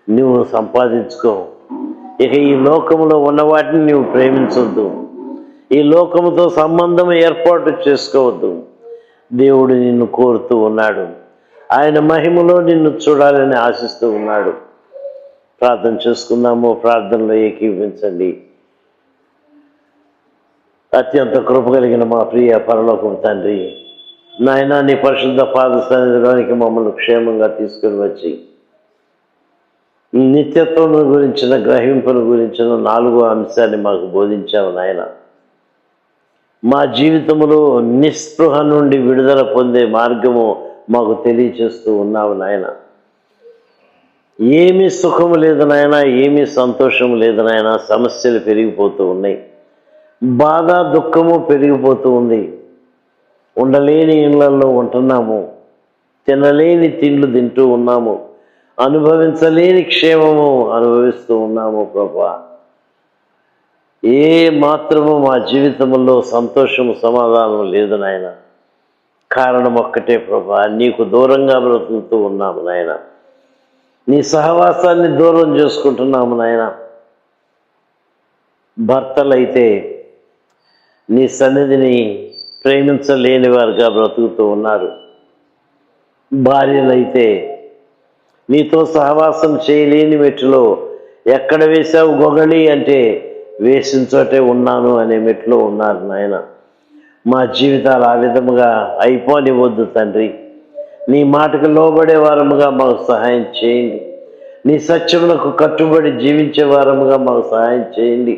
నువ్వు సంపాదించుకో. ఇక ఈ లోకంలో ఉన్న వాటిని నువ్వు ప్రేమించవద్దు. ఈ లోకముతో సంబంధం ఏర్పాటు చేసుకోవద్దు. దేవుడు నిన్ను కోరుతూ ఉన్నాడు. ఆయన మహిమలో నిన్ను చూడాలని ఆశిస్తూ ఉన్నాడు. ప్రార్థన చేసుకుందాము. ప్రార్థనలో ఏకీభవించండి. అత్యంత కృప కలిగిన మా ప్రియ పరలోకపు తండ్రి, నాయన నీ పరిశుద్ధ పాద సన్నిధిలోనికి మమ్మల్ని క్షేమంగా తీసుకుని వచ్చి నిత్యత్వం గురించిన గ్రహింపును గురించిన 4వ అంశాన్ని మాకు బోధించావు నాయన. మా జీవితంలో నిస్పృహ నుండి విడుదల పొందే మార్గము మాకు తెలియచేస్తూ ఉన్నావు నాయన. ఏమీ సుఖము లేదు నాయన, ఏమీ సంతోషం లేదు నాయన. సమస్యలు పెరిగిపోతూ ఉన్నాయి, బాధ దుఃఖము పెరిగిపోతూ ఉంది. ఉండలేని ఇళ్లలో ఉంటున్నాము, తినలేని తిండ్లు తింటూ ఉన్నాము, అనుభవించలేని క్షేమము అనుభవిస్తూ ఉన్నాము ప్రభా. ఏ మాత్రము మా జీవితంలో సంతోషము సమాధానం లేదు నాయన. కారణం ఒక్కటే ప్రభా, నీకు దూరంగా బ్రతుకుతూ ఉన్నాము నాయన. నీ సహవాసాన్ని దూరం చేసుకుంటున్నాము నాయన. భర్తలైతే నీ సన్నిధిని ప్రేమించలేని వారుగా బ్రతుకుతూ ఉన్నారు. భార్యలైతే నీతో సహవాసం చేయలేని మెట్టులో ఎక్కడ వేశావు గొగళి అంటే వేసిన చోటే ఉన్నాను అనే మెట్టులో ఉన్నారు నాయన. మా జీవితాలు ఆ విధముగా అయిపోనివద్దు తండ్రి. నీ మాటకు లోబడే వారముగా మాకు సహాయం చేయండి. నీ సత్యములకు కట్టుబడి జీవించే వారముగా మాకు సహాయం చేయండి.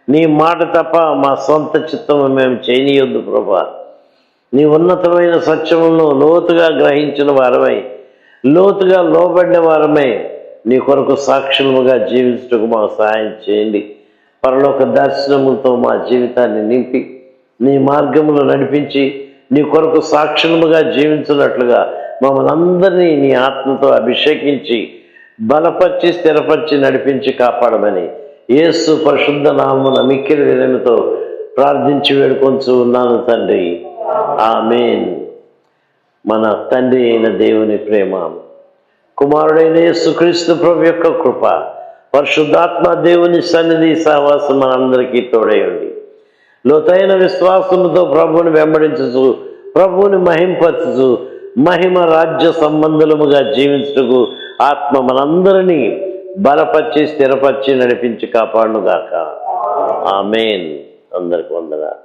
నీ మాట తప్ప మా సొంత చిత్తము మేము చేయనీయొద్దు ప్రభా. నీ ఉన్నతమైన సత్యములను లోతుగా గ్రహించిన వారమై, లోతుగా లోబడిన వారమై నీ కొరకు సాక్షులముగా జీవించుటకు మాకు సహాయం చేయండి. పరలోక దర్శనములతో మా జీవితాన్ని నింపి నీ మార్గములు నడిపించి నీ కొరకు సాక్షులముగా జీవించినట్లుగా మమ్మల్ని అందరినీ నీ ఆత్మతో అభిషేకించి బలపరిచి స్థిరపరిచి నడిపించి కాపాడమని యేసు పరిశుద్ధ నామమున మిక్కిలి వినయంతో ప్రార్థించి వేడుకొంచు ఉన్నాను తండ్రి. ఆమేన్. మన తండ్రి అయిన దేవుని ప్రేమ, కుమారుడైన యేసుక్రీస్తు ప్రభు యొక్క కృప, పరిశుద్ధాత్మ దేవుని సన్నిధి సహవాసం మనందరికీ తోడైండి. లోతైన విశ్వాసముతో ప్రభువుని వెంబడించుచు, ప్రభువుని మహింపరచుచు, మహిమ రాజ్య సంబంధులముగా జీవించుటకు ఆత్మ మనందరినీ బలపరిచి స్థిరపరిచి నడిపించి కాపాడునుగాక. ఆమేన్. అందరికి వందనాలు.